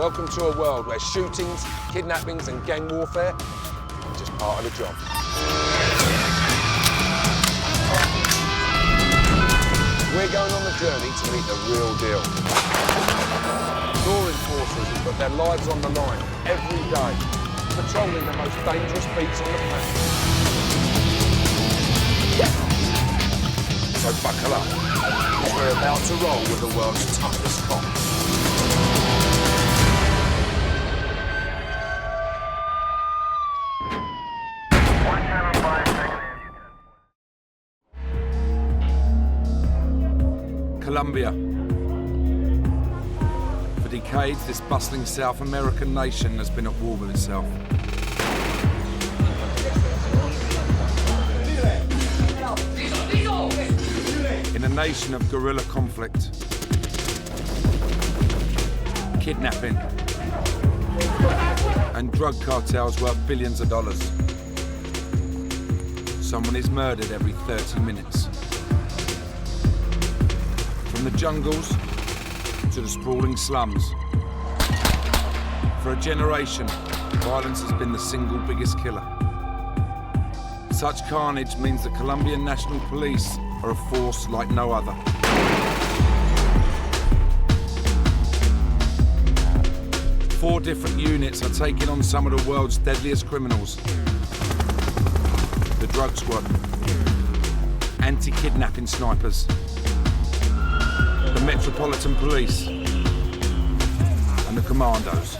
Welcome to a world where shootings, kidnappings and gang warfare are just part of the job. We're going on the journey to meet the real deal. Law enforcers who put their lives on the line every day, patrolling the most dangerous beats on the planet. So buckle up, because we're about to roll with the world's toughest cops. Colombia. For decades, this bustling South American nation has been at war with itself. In a nation of guerrilla conflict, kidnapping, and drug cartels worth billions of dollars. Someone is murdered every 30 minutes. From the jungles to the sprawling slums. For a generation, violence has been the single biggest killer. Such carnage means the Colombian National Police are a force like no other. Four different units are taking on some of the world's deadliest criminals. The drug squad, anti-kidnapping snipers, the Metropolitan Police, and the Commandos.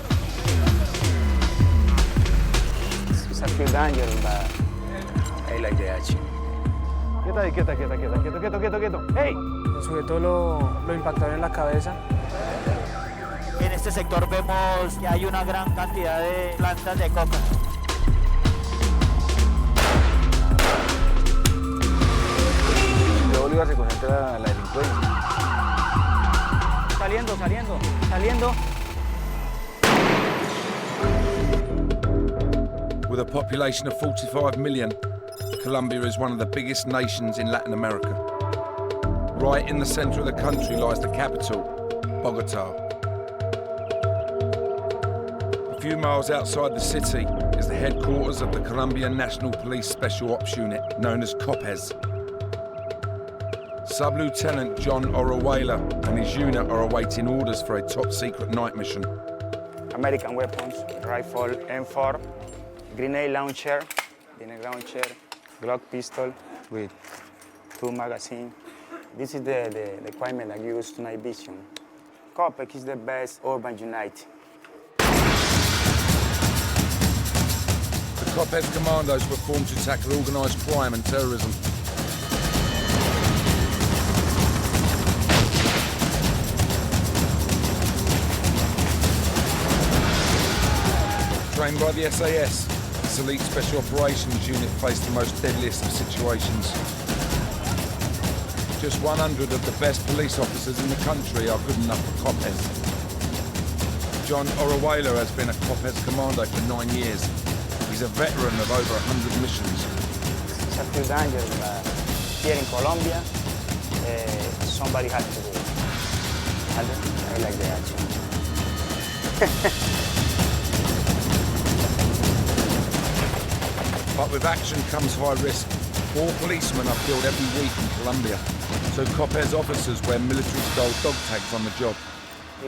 It's a few dangerous, but I like the action. Quieto. ¡Hey! El sujeto lo impactaron en la cabeza. En este sector vemos que hay una gran cantidad de plantas de coca. De Bolívar se concentra la delincuencia. Saliendo. With a population of 45 million, Colombia is one of the biggest nations in Latin America. Right in the center of the country lies the capital, Bogotá. A few miles outside the city is the headquarters of the Colombian National Police Special Ops Unit, known as COPES. Sub-Lieutenant John Oruela and his unit are awaiting orders for a top-secret night mission. American weapons, rifle M4, grenade launcher, Glock pistol with 2 magazines. This is the equipment I use to night vision. COPEC is the best urban unit. The COPES commandos were formed to tackle organised crime and terrorism. Trained by the SAS, this elite special operations unit faced the most deadliest of situations. Just 100 of the best police officers in the country are good enough for COPES. John Oruela has been a COPES commando for 9 years. He's a veteran of over 100 missions. It's a few dangerous, but here in Colombia, somebody has to do it. I like the action. But with action comes high risk. 4 policemen are killed every week in Colombia. So COPES officers wear military-style dog tags on the job.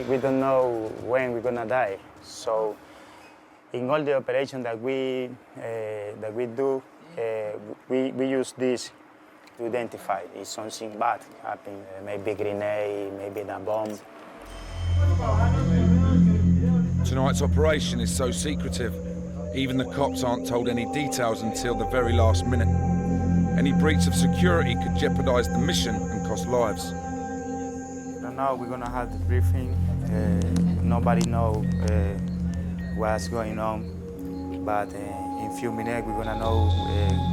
We don't know when we're gonna die. So in all the operations that we do, we use this to identify if something bad happened, maybe a grenade, maybe a bomb. Tonight's operation is so secretive, even the cops aren't told any details until the very last minute. Any breach of security could jeopardize the mission and cost lives. Now we're gonna have the briefing. Nobody knows what's going on, but in a few minutes we're gonna know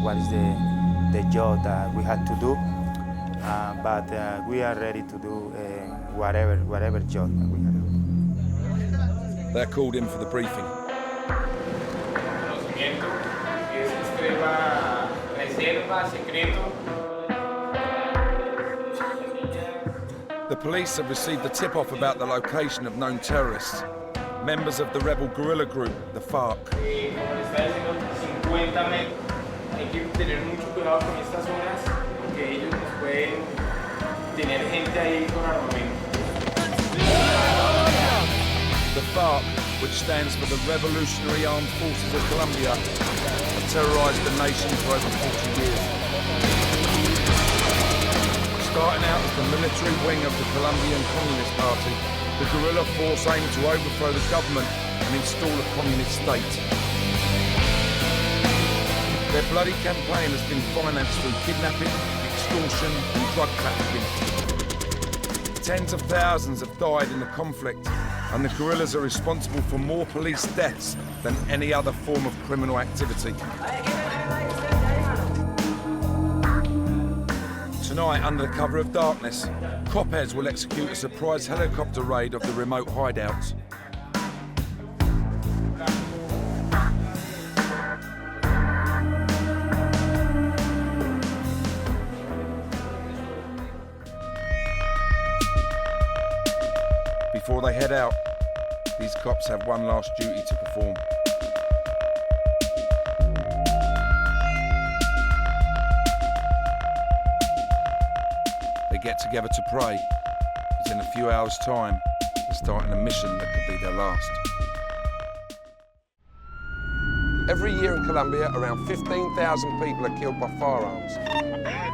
what is the job that we had to do. But we are ready to do whatever job that we have to do. They're called in for the briefing. The police have received a tip-off about the location of known terrorists. members of the rebel guerrilla group, the FARC. Hay que tener mucho cuidado con estas zonas porque ellos nos pueden tener gente ahí con armamento. The FARC, which stands for the Revolutionary Armed Forces of Colombia, have terrorized the nation for over 40 years. Starting out as the military wing of the Colombian Communist Party, the guerrilla force aimed to overthrow the government and install a communist state. Their bloody campaign has been financed through kidnapping, extortion and drug trafficking. Tens of thousands have died in the conflict, and the guerrillas are responsible for more police deaths than any other form of criminal activity. Tonight, under the cover of darkness, copheads will execute a surprise helicopter raid of the remote hideouts. Before they head out, these cops have one last duty to perform. They get together to pray, because in a few hours' time, they're starting a mission that could be their last. Every year in Colombia, around 15,000 people are killed by firearms.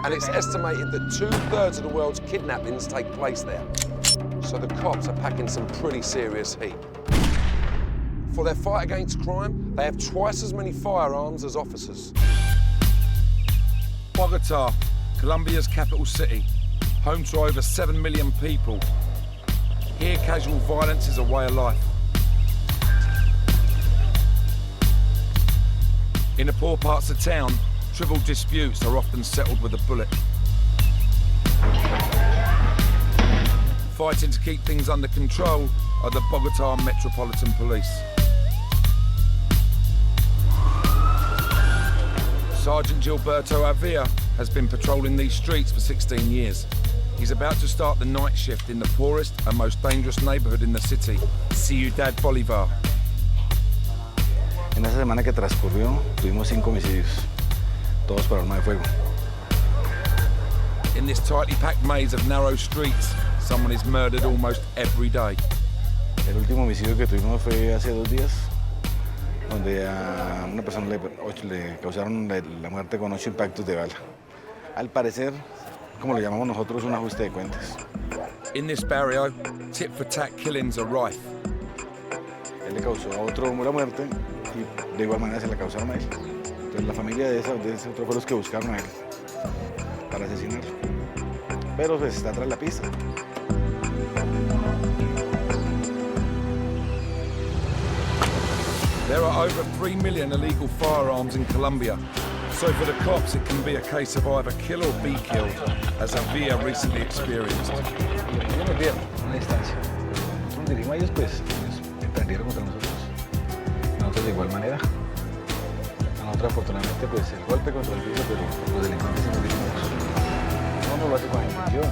And it's estimated that 2/3 of the world's kidnappings take place there. So the cops are packing some pretty serious heat. For their fight against crime, they have twice as many firearms as officers. Bogotá, Colombia's capital city, home to over 7 million people. Here, casual violence is a way of life. In the poor parts of town, trivial disputes are often settled with a bullet. Fighting to keep things under control are the Bogotá Metropolitan Police. Sergeant Gilberto Avia has been patrolling these streets for 16 years. He's about to start the night shift in the poorest and most dangerous neighborhood in the city, Ciudad Bolívar. En esa semana que transcurrió, tuvimos 5 homicidios, todos por arma de fuego. In this tightly packed maze of narrow streets, someone is murdered almost every day. El último homicidio que tuvimos fue hace 2 días, donde a una persona le causaron la muerte con 8 impactos de bala. Al parecer, como lo llamamos nosotros, un ajuste de cuentas. In this barrio, tit-for-tat killings are rife. Él le causó a otro la muerte y de igual manera se la causaron a él. Entonces la familia de ese otro fue los que buscaron a él para asesinarlo. Pero pues está tras la pista. There are over 3 million illegal firearms in Colombia. So for the cops, it can be a case of either kill or be killed, as Avia recently experienced. Ellos nos vieron a una distancia. Nosotros nos dirigimos a ellos, pues ellos emprendieron contra nosotros. Nosotros de igual manera. A nosotros afortunadamente pues el golpe contra el piso, pero los delincuentes se nos dirigimos. No lo hace con intención.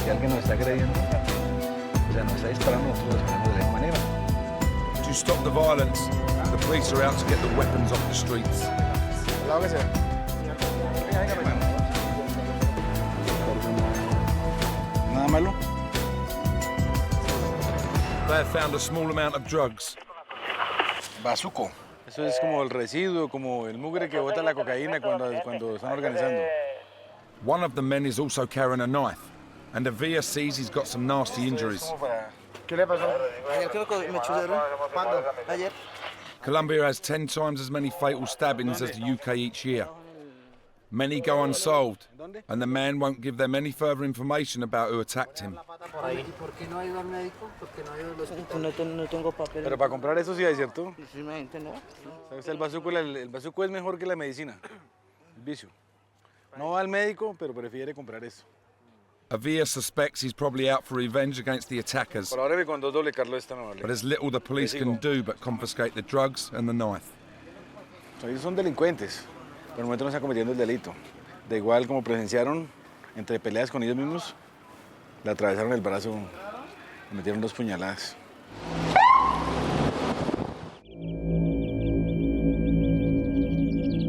Si alguien nos está agrediendo, o sea, nos está disparando, nosotros lo esperamos de la misma manera. To stop the violence, the police are out to get the weapons off the streets. Nada malo. They have found a small amount of drugs. Bazuco. Eso es como el residuo, como el mugre que bota la cocaína cuando están organizando. One of the men is also carrying a knife, and Avia sees he's got some nasty injuries. ¿Qué le pasó? Ayer creo que me chuzaron. ¿Cuándo? Ayer. Colombia has 10 times as many fatal stabbings as the UK each year. Many go unsolved, and the man won't give them any further information about who attacked him. No tengo papel. Pero para comprar eso sí hay, ¿cierto? Sí, me entiendo. ¿Sabes? El bazuco es mejor que la medicina, el vicio. No va al médico, pero prefiere comprar eso. Avia suspects he's probably out for revenge against the attackers, Por ahora con 2 doble Carlos esta me vale. but there's little the police can do but confiscate the drugs and the knife. Ellos son delincuentes, pero el momento no están cometiendo el delito. De igual como presenciaron, entre peleas con ellos mismos, le atravesaron el brazo, le metieron 2 puñaladas.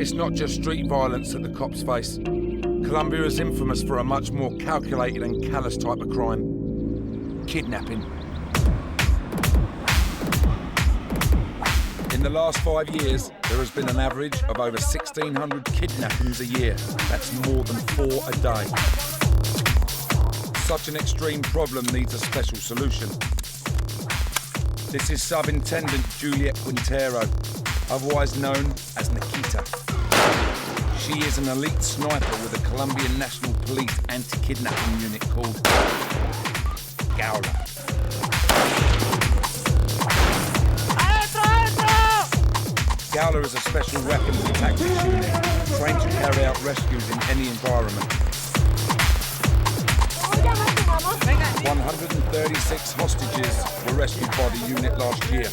It's not just street violence that the cops face. Colombia is infamous for a much more calculated and callous type of crime: kidnapping. In the last 5 years, there has been an average of over 1,600 kidnappings a year. That's more than 4 a day. Such an extreme problem needs a special solution. This is Subintendent Juliet Quintero, otherwise known as Nikita. She is an elite sniper with the Colombian National Police anti-kidnapping unit called Gowler. Gowler is a special weapons and tactics unit trained to carry out rescues in any environment. 136 hostages were rescued by the unit last year.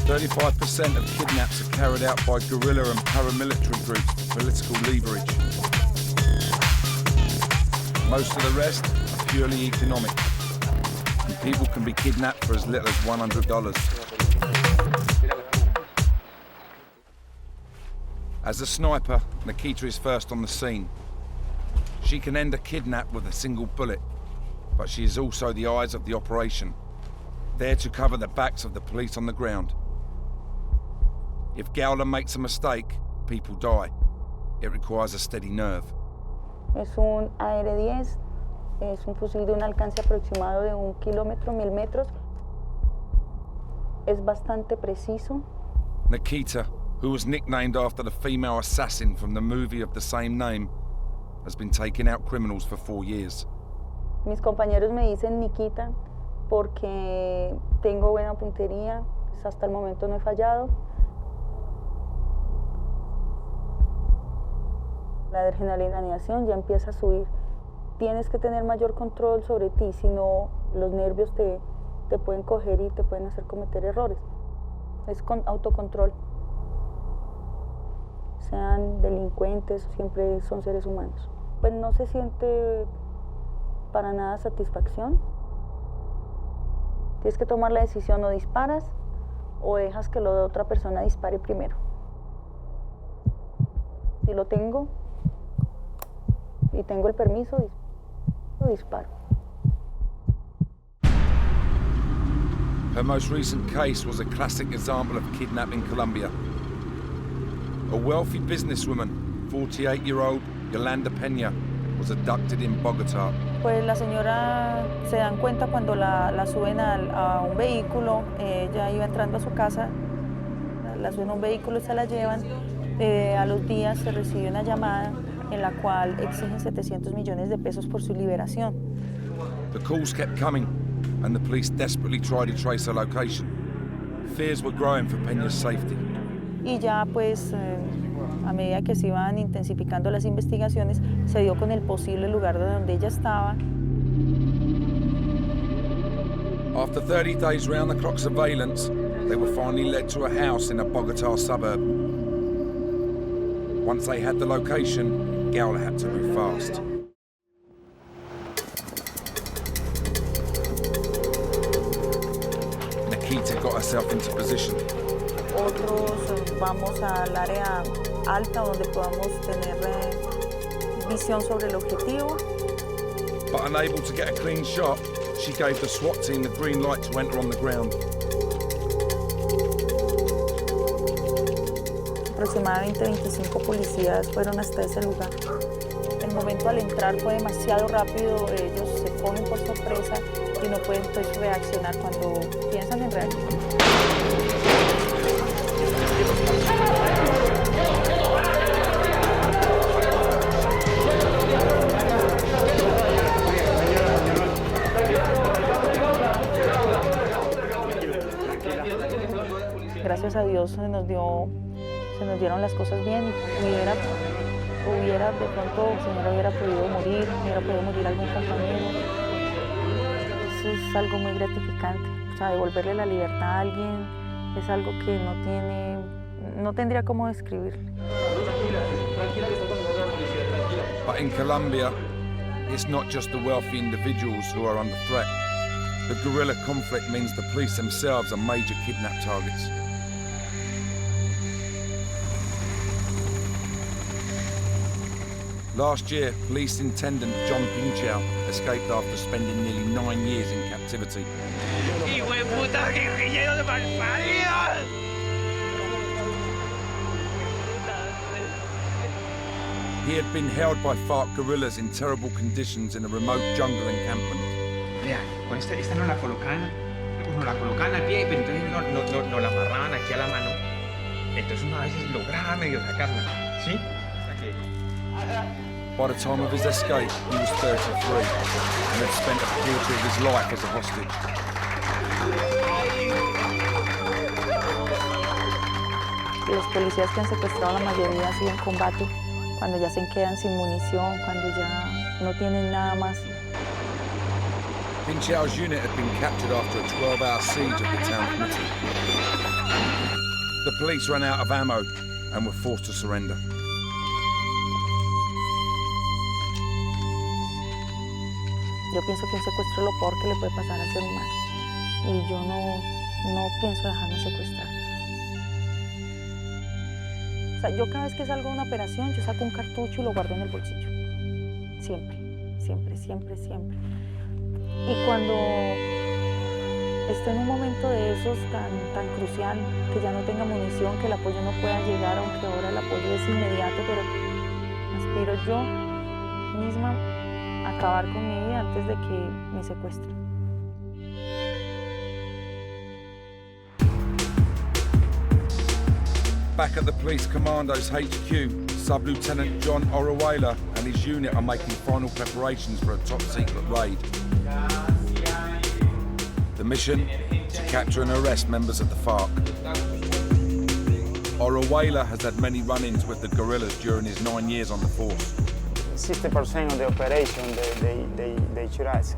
35% of kidnaps are carried out by guerrilla and paramilitary groups for political leverage. Most of the rest are purely economic. And people can be kidnapped for as little as $100. As a sniper, Nikita is first on the scene. She can end a kidnap with a single bullet, but she is also the eyes of the operation, there to cover the backs of the police on the ground. If Gowler makes a mistake, people die. It requires a steady nerve. Es un AR-10, es un fusil de un alcance aproximado de 1 kilómetro, 1000 metros. Es bastante preciso. Nikita, who was nicknamed after the female assassin from the movie of the same name, has been taking out criminals for 4 years. Mis compañeros me dicen Nikita porque tengo buena puntería, pues hasta el momento no he fallado. La adrenalinación ya empieza a subir. Tienes que tener mayor control sobre ti, si no los nervios te pueden coger y te pueden hacer cometer errores. Es con autocontrol. Sean delincuentes, siempre son seres humanos. Pues no se siente para nada satisfacción. Tienes que tomar la decisión, o disparas o dejas que la otra persona dispare primero. Si lo tengo y tengo el permiso, disparo. Her most recent case was a classic example of kidnapping in Colombia. A wealthy businesswoman, 48-year-old Yolanda Peña, was abducted in Bogotá. Pues la señora se dan cuenta cuando la suben a un vehículo. Ella iba entrando a su casa, la suben a un vehículo y se la llevan. A los días se recibe una llamada en la cual exigen 700 millones de pesos por su liberación. The calls kept coming, and the police desperately tried to trace her location. Fears were growing for Peña's safety. Y ya pues a medida que se iban intensificando las investigaciones, se dio con el posible lugar de donde ella estaba. After 30 days round-the-clock surveillance, they were finally led to a house in a Bogotá suburb. Once they had the location, Gowler had to move fast. Nikita got herself into position. Otros vamos al área alta donde podamos tener visión sobre el objetivo. But unable to get a clean shot, she gave the SWAT team the green light to enter on the ground. Aproximadamente 25 policías fueron hasta ese lugar. El momento al entrar fue demasiado rápido, ellos se cogen por sorpresa y no pueden pues, reaccionar cuando piensan en reaccionar. Gracias a Dios se nos dieron las cosas bien y hubiera de pronto, el señor hubiera podido morir algún compañero. Eso es algo muy gratificante. O sea, devolverle la libertad a alguien es algo que no tendría cómo describirlo. But in Colombia, it's not just the wealthy individuals who are under threat. The guerrilla conflict means the police themselves are major kidnap targets. Last year, police intendant John Pinchao escaped after spending nearly 9 years in captivity. He had been held by FARC guerrillas in terrible conditions in a remote jungle encampment. Vea, con esta nos la colocaban al pie, pero entonces nos la amarraban aquí a la mano. Entonces uno a veces lograba medio sacarla, ¿sí? Hasta que... By the time of his escape, he was 33 and had spent a quarter of his life as a hostage. Los policías que han secuestrado la mayoría han sido en combate, cuando ya se quedan sin munición, cuando ya no tienen nada más. Pinchao's unit had been captured after a 12-hour siege of the town committee. The police ran out of ammo and were forced to surrender. Yo pienso que un secuestro es lo peor que le puede pasar al ser humano. Y yo no pienso dejarme secuestrar. O sea, yo cada vez que salgo de una operación, yo saco un cartucho y lo guardo en el bolsillo. Siempre, siempre, siempre, siempre. Y cuando esté en un momento de esos tan crucial, que ya no tenga munición, que el apoyo no pueda llegar, aunque ahora el apoyo es inmediato, pero aspiro yo misma acabar con mi vida antes de que me secuestren. Back at the police commando's HQ, Sub-Lieutenant John Oruela and his unit are making final preparations for a top-secret raid. The mission? To capture and arrest members of the FARC. Oruela has had many run-ins with the guerrillas during his 9 years on the force. 60% of the operation, they shoot us.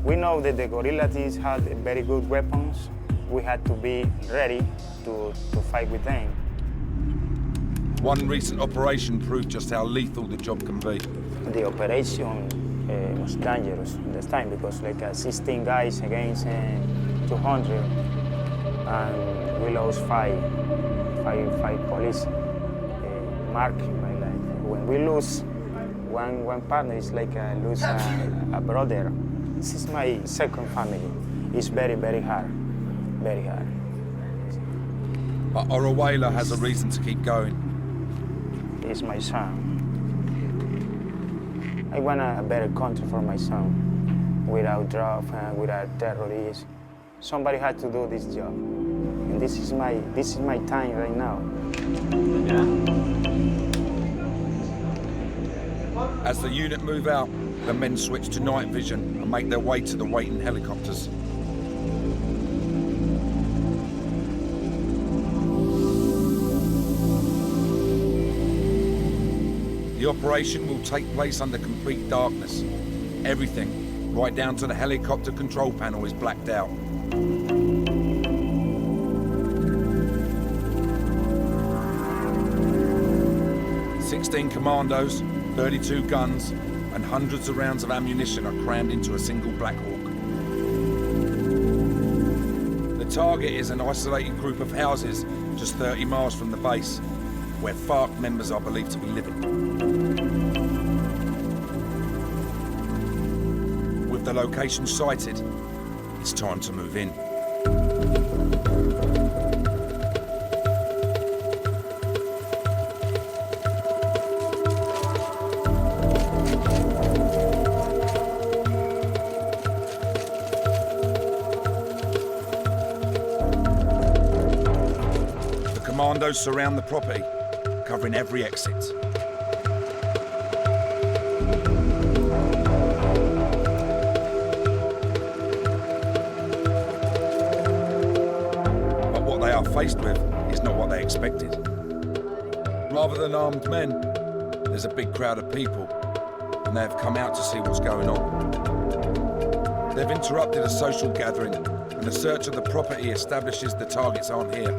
We know that the guerrillas had very good weapons. We had to be ready to fight with them. One recent operation proved just how lethal the job can be. The operation was dangerous at this time because like 16 guys against 200, and we lost five police. Mark my life. When we lose one partner, it's like lose a brother. This is my second family. It's very, very hard. Very hard. But Oruela has a reason to keep going. It's my son. I want a better country for my son, without drugs, without terrorists. Somebody had to do this job, and this is my time right now. As the unit move out, the men switch to night vision and make their way to the waiting helicopters. The operation will take place under complete darkness. Everything, right down to the helicopter control panel, is blacked out. "16 commandos, 32 guns, and hundreds of rounds of ammunition are crammed into a single Black Hawk. The target is an isolated group of houses just 30 miles from the base, where FARC members are believed to be living. With the location sighted, it's time to move in. The commandos surround the property, covering every exit. But what they are faced with is not what they expected. Rather than armed men, there's a big crowd of people, and they have come out to see what's going on. They've interrupted a social gathering, and a search of the property establishes the targets aren't here.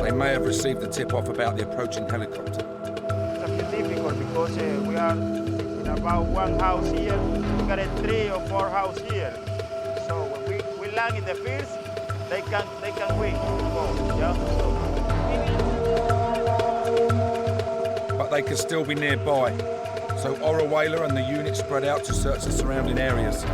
They may have received the tip-off about the approaching helicopter. It's difficult because we are in about one house here. We got a 3 or 4 house here. So when we land in the fields, they can win. Yeah? But they could still be nearby. So Oruwela and the unit spread out to search the surrounding areas.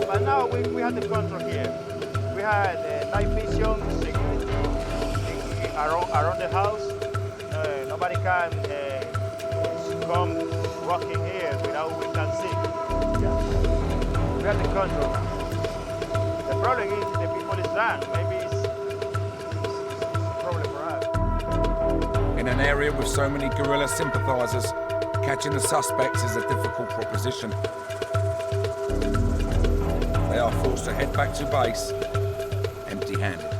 But now we had the control here. We had night vision, security around the house. Nobody can come walking here without we can see. Yeah. We have the control now. The problem is the people is done. Maybe it's a problem for us. In an area with so many guerrilla sympathizers, catching the suspects is a difficult proposition. They are forced to head back to base empty-handed.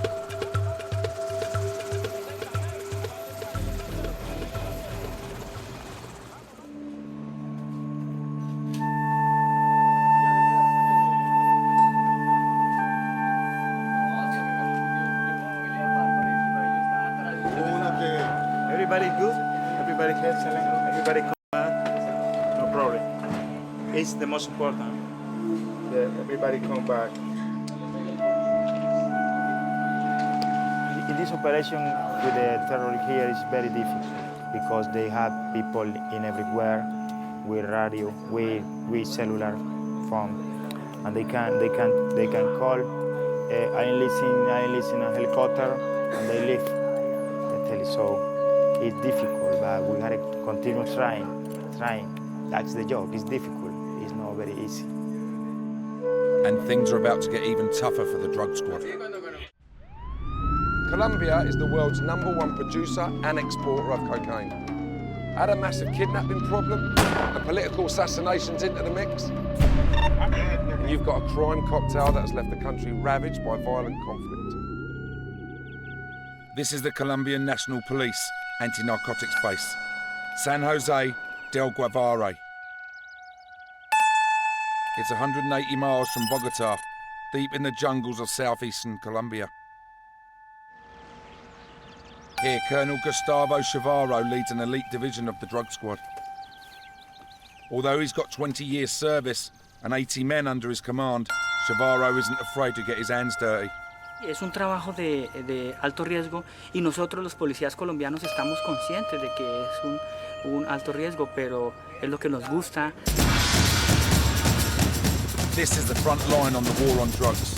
Everybody good? Everybody excellent? Everybody come back? No problem. It's the most important. That everybody come back. In this operation with the terrorists here is very difficult because they have people in everywhere with radio, with cellular phone, and they can call. I listen a helicopter, and they leave. I tell you so. It's difficult, but we gotta continue trying. That's the job. It's difficult. It's not very easy. And things are about to get even tougher for the drug squad. Colombia is the world's #1 producer and exporter of cocaine. Add a massive kidnapping problem and political assassinations into the mix, and you've got a crime cocktail that has left the country ravaged by violent conflict. This is the Colombian National Police anti-narcotics base, San Jose del Guaviare. It's 180 miles from Bogota, deep in the jungles of southeastern Colombia. Here, Colonel Gustavo Chavarro leads an elite division of the drug squad. Although he's got 20 years service and 80 men under his command, Chavarro isn't afraid to get his hands dirty. Es un trabajo de alto riesgo y nosotros los policías colombianos estamos conscientes de que es un alto riesgo, pero es lo que nos gusta. This is the front line on the war on drugs.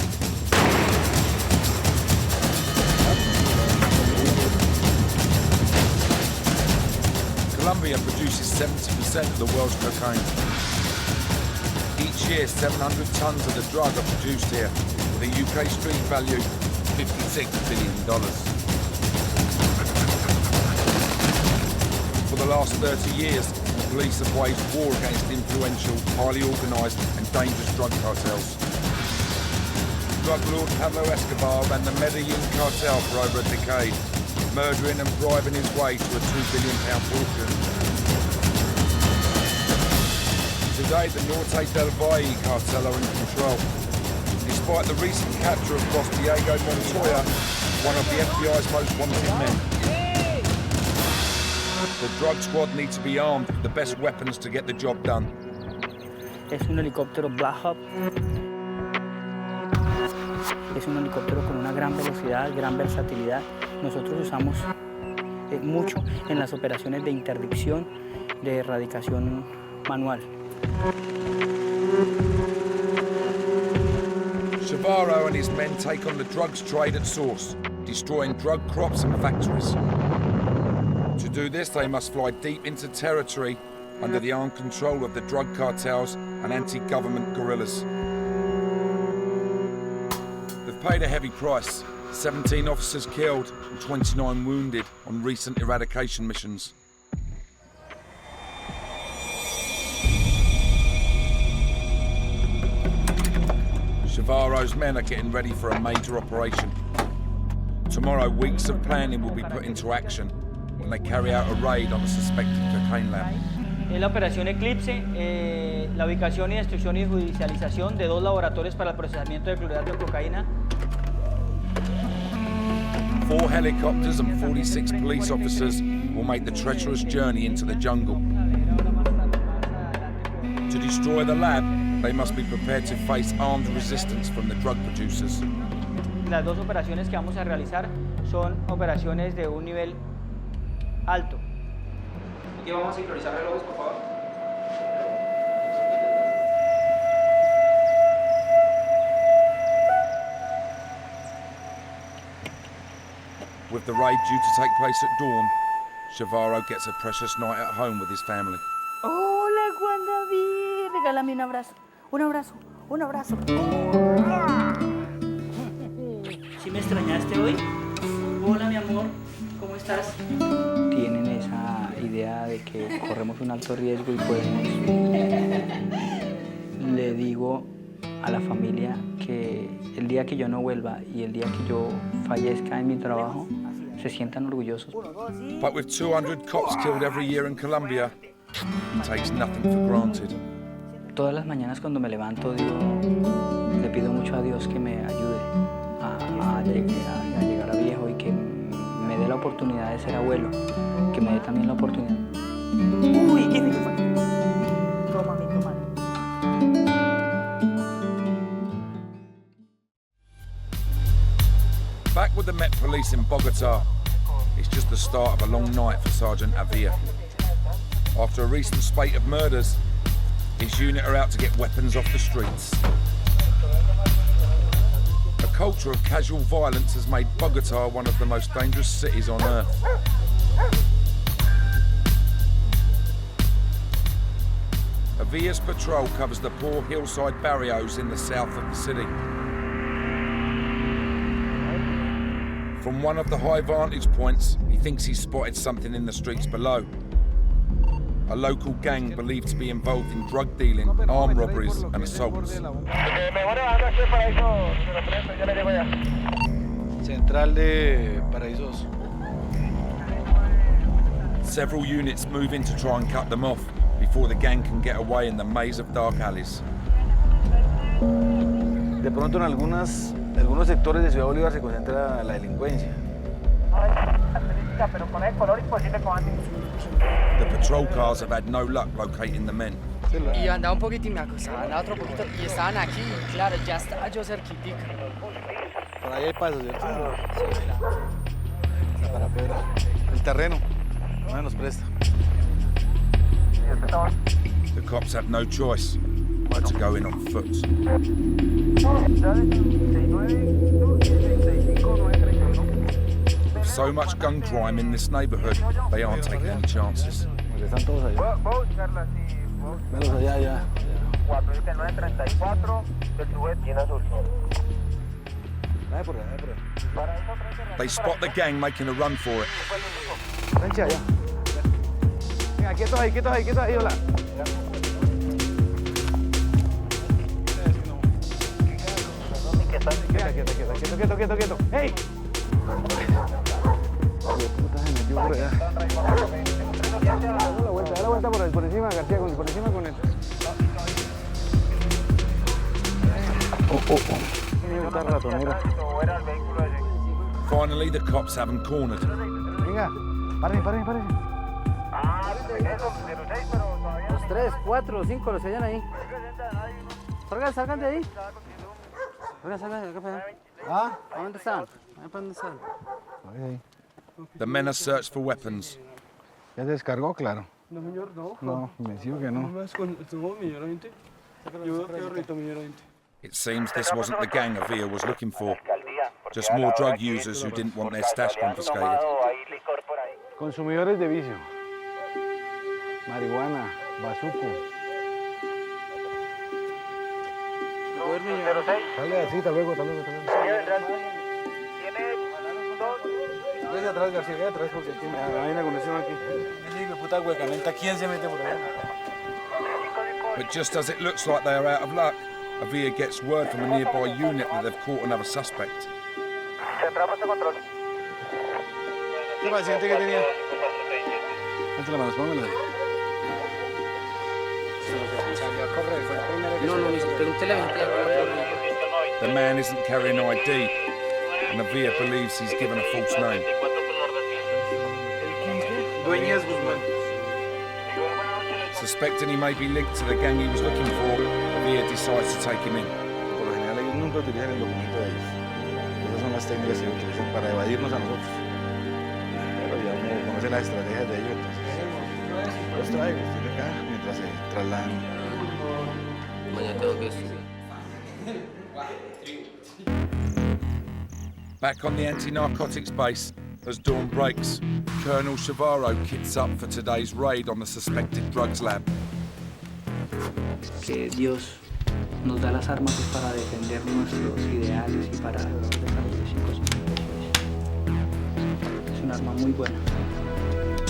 Colombia produces 70% of the world's cocaine. Each year, 700 tons of the drug are produced here, with a UK street value of $56 billion. For the last 30 years, the police have waged war against influential, highly organised and dangerous drug cartels. Drug lord Pablo Escobar ran the Medellin cartel for over a decade, murdering and bribing his way to a £2 billion fortune. Today, the Norte del Valle cartel are in control. Despite the recent capture of boss Diego Montoya, one of the FBI's most wanted men. The drug squad needs to be armed with the best weapons to get the job done. Es un helicóptero Black Hawk. Es un helicóptero con una gran velocidad, gran versatilidad. Nosotros usamos mucho en las operaciones de interdicción, de erradicación manual. Chavarro and his men take on the drugs trade at source, destroying drug crops and factories. To do this, they must fly deep into territory under the armed control of the drug cartels and anti-government guerrillas. They've paid a heavy price, 17 officers killed and 29 wounded on recent eradication missions. Chavarro's men are getting ready for a major operation. Tomorrow, weeks of planning will be put into action when they carry out a raid on a suspected cocaine lab. Es la operación Eclipse, la ubicación y destrucción y judicialización de 2 laboratorios para el procesamiento de clorhidrato de cocaína. 4 helicopters and 46 police officers will make the treacherous journey into the jungle. To destroy the lab, they must be prepared to face armed resistance from the drug producers. Las 2 operaciones que vamos a realizar son operaciones de un nivel alto. Aquí vamos a sincronizar relojes, por favor. With the raid due to take place at dawn, Salvador gets a precious night at home with his family. Hola, Juan David. Regálame un abrazo. Un abrazo. Un abrazo. ¿Sí me extrañaste hoy? Hola, mi amor. ¿Cómo estás? Tienen esa idea de que corremos un alto riesgo y podemos... Le digo a la familia que el día que yo no vuelva y el día que yo fallezca en mi trabajo, se sientan orgullosos. But with 200 cops killed every year in Colombia, he takes nothing for granted. Todas las mañanas cuando me levanto, le pido mucho a Dios que me ayude a llegar a viejo y que me dé la oportunidad de ser abuelo, que me dé también la oportunidad. Uy, ¿qué fue? Toma, toma. Back with the Met Police in Bogota, it's just the start of a long night for Sergeant Avila. After a recent spate of murders, his unit are out to get weapons off the streets. A culture of casual violence has made Bogota one of the most dangerous cities on earth. Avila's patrol covers the poor hillside barrios in the south of the city. From one of the high vantage points, he thinks he's spotted something in the streets below. A local gang believed to be involved in drug dealing, armed robberies and assaults. Central de Paraísos. Several units move in to try and cut them off before the gang can get away in the maze of dark alleys. De pronto en algunos sectores de Ciudad Bolívar se concentra la delincuencia. The patrol cars have had no luck locating the men. Y yo andaba un poquito y me acosaba, andaba otro poquito y estaban aquí, claro, ya estaba yo cerquitica. Por ahí hay pasos, ¿cierto? Sí, claro. Para Pedro. El terreno, no nos presta. The cops have no choice but to go in on foot. With so much gun crime in this neighborhood, they aren't taking any chances. Están todos allá. Velos allá, ya. They spot the gang making a run for it. Vente allá. Venga, quietos ahí, hola. Quieto. ¡Hey! Puta, se metió por allá. Da la vuelta por encima, García, por encima con él. Finally, the cops have them cornered. Venga, párense. Los 3, 4, 5 los hallan ahí. Salgan de ahí. Salgan, ¿qué pasa? ¿Ah? ¿A dónde están? ¿Dónde están? Ahí. The men are searched for weapons. ¿Ya se descargó? Claro. No, señor, no. No, me digo que no. It seems this wasn't the gang Avila was looking for. Just more drug users who didn't want their stash confiscated. Consumidores de vicio. Marihuana, bazuco. Sale así, hasta luego. Vete atrás, García, vete atrás porque aquí hay una conexión aquí. Ese hijo de puta huecamenta, ¿quién se mete por allá? But just as it looks like they are out of luck, Avila gets word from a nearby unit that they've caught another suspect. ¿Qué paciente que tenía? Ponte las manos, pónmelas. Salió a correr, fue el primero que No, no, pregúntele a la gente. The man isn't carrying ID, and the VIA believes he's given a false name. Dueñas Guzmán. Suspecting he may be linked to the gang he was looking for, the VIA decides to take him in. Por lo general ellos nunca utilizan el documento de ellos. Esas son las técnicas que ellos utilizan para evadirnos a nosotros. Pero ya uno conoce las estrategias de ellos, entonces los traigo, estoy acá mientras se trasladan. Mañana tengo que subir. Back on the anti-narcotics base, as dawn breaks, Colonel Chavarro kits up for today's raid on the suspected drugs lab. Que Dios nos da las armas para defender nuestros ideales y para desarrollar 556. Es un arma muy buena.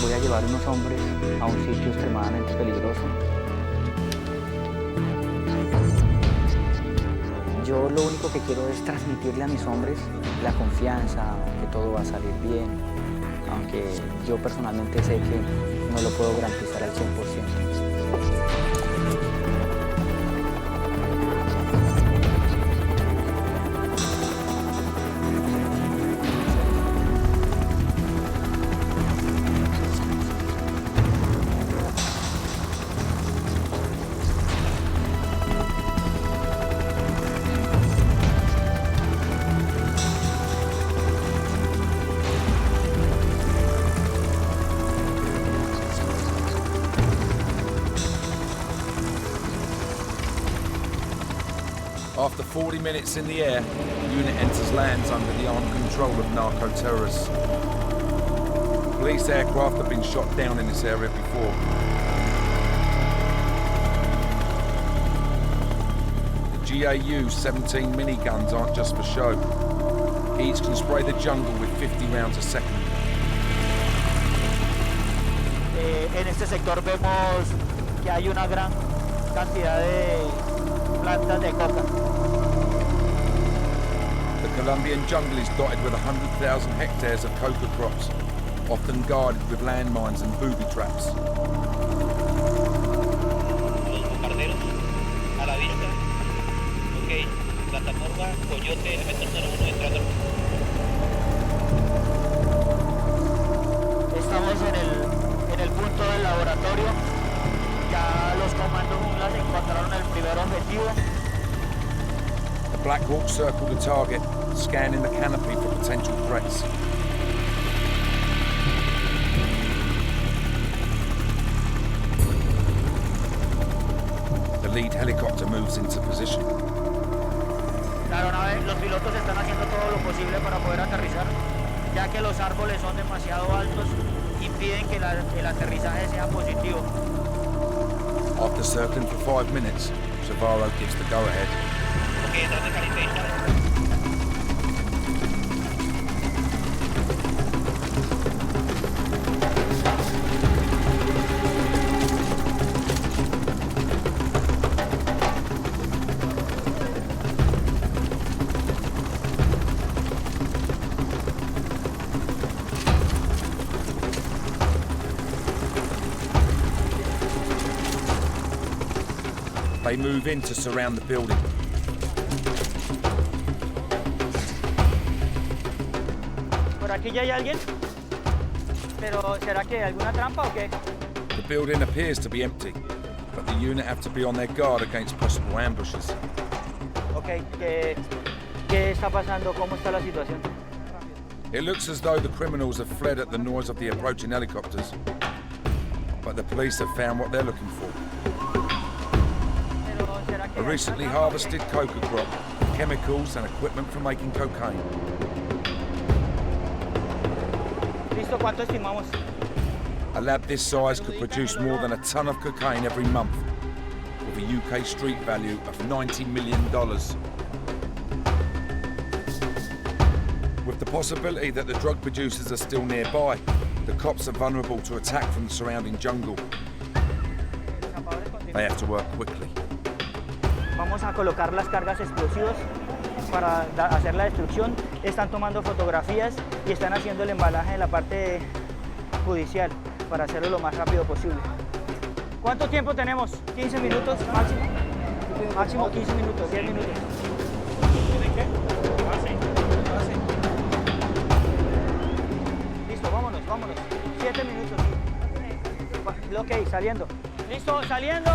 Voy a llevar unos hombres a un sitio extremadamente peligroso. Yo lo único que quiero es transmitirle a mis hombres la confianza, que todo va a salir bien, aunque yo personalmente sé que no lo puedo garantizar al 100%. After 40 minutes in the air, the unit enters lands under the armed control of narco-terrorists. Police aircraft have been shot down in this area before. The GAU 17 miniguns aren't just for show. Each can spray the jungle with 50 rounds a second. En este sector vemos que hay una gran cantidad de plantas de coca. The Colombian jungle is dotted with 100,000 hectares of coca crops, often guarded with landmines and booby traps. Los bombarderos a la vista. Ok, plataforma, coyote, elemento 01 entrando. Estamos en el punto del laboratorio. Ya los comandos junglas encontraron el primer objetivo. The Black Hawk circle the target, scanning the canopy for potential threats. The lead helicopter moves into position. La aeronave, los pilotos están haciendo todo lo posible para poder aterrizar, ya que los árboles son demasiado altos, impiden que el aterrizaje sea positivo. After circling for 5 minutes, Chavarro gives the go-ahead. Ok, entrando en calibration. They move in to surround the building. Por aquí ya hay alguien, pero ¿será que hay alguna trampa o qué? The building appears to be empty, but the unit have to be on their guard against possible ambushes. Ok, ¿qué está pasando? ¿Cómo está la situación? It looks as though the criminals have fled at the noise of the approaching helicopters, but the police have found what they're looking for. A recently harvested coca crop, chemicals and equipment for making cocaine. Listo, ¿cuánto estimamos? A lab this size could produce more than a ton of cocaine every month, with a UK street value of $90 million. With the possibility that the drug producers are still nearby, the cops are vulnerable to attack from the surrounding jungle. They have to work quickly. Vamos a colocar las cargas explosivas para hacer la destrucción. Están tomando fotografías y están haciendo el embalaje en la parte judicial para hacerlo lo más rápido posible. ¿Cuánto tiempo tenemos? 15 minutos máximo. Máximo 15 minutos, 10 minutos. ¿Tienen qué? Listo, vámonos. 7 minutos. Ok, saliendo. Listo, saliendo.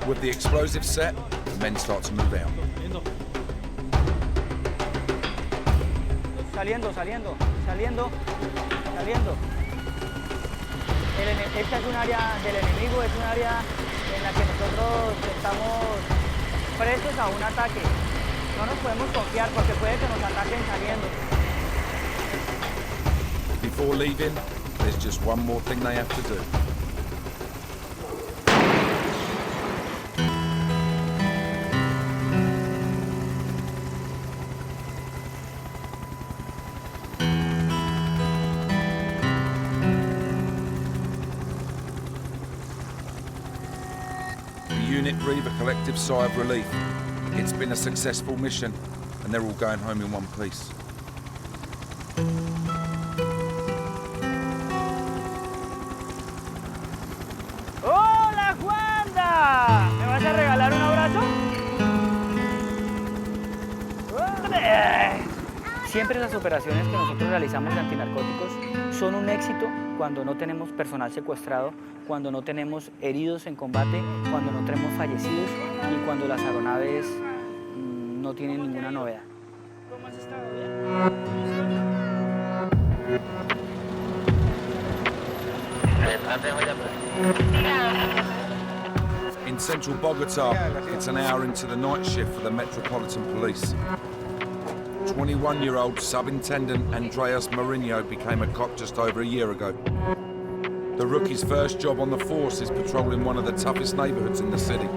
With the explosive set, the men start to move out. Saliendo. Esta es un área del enemigo, es un área en la que nosotros estamos prestos a un ataque. No nos podemos confiar porque puede que nos ataquen saliendo. Before leaving, there's just one more thing they have to do. The unit breathe a collective sigh of relief. It's been a successful mission, and they're all going home in one piece. ¡Hola, Juanda! ¿Me vas a regalar un abrazo? Siempre las operaciones que nosotros realizamos de antinarcóticos son un éxito cuando no tenemos personal secuestrado, cuando no tenemos heridos en combate, cuando no tenemos fallecidos y cuando las aeronaves no tienen ninguna novedad. ¿Cómo has estado? In central Bogota, it's an hour into the night shift for the Metropolitan Police. 21-year-old Subintendent Andreas Mourinho became a cop just over a year ago. The rookie's first job on the force is patrolling one of the toughest neighborhoods in the city.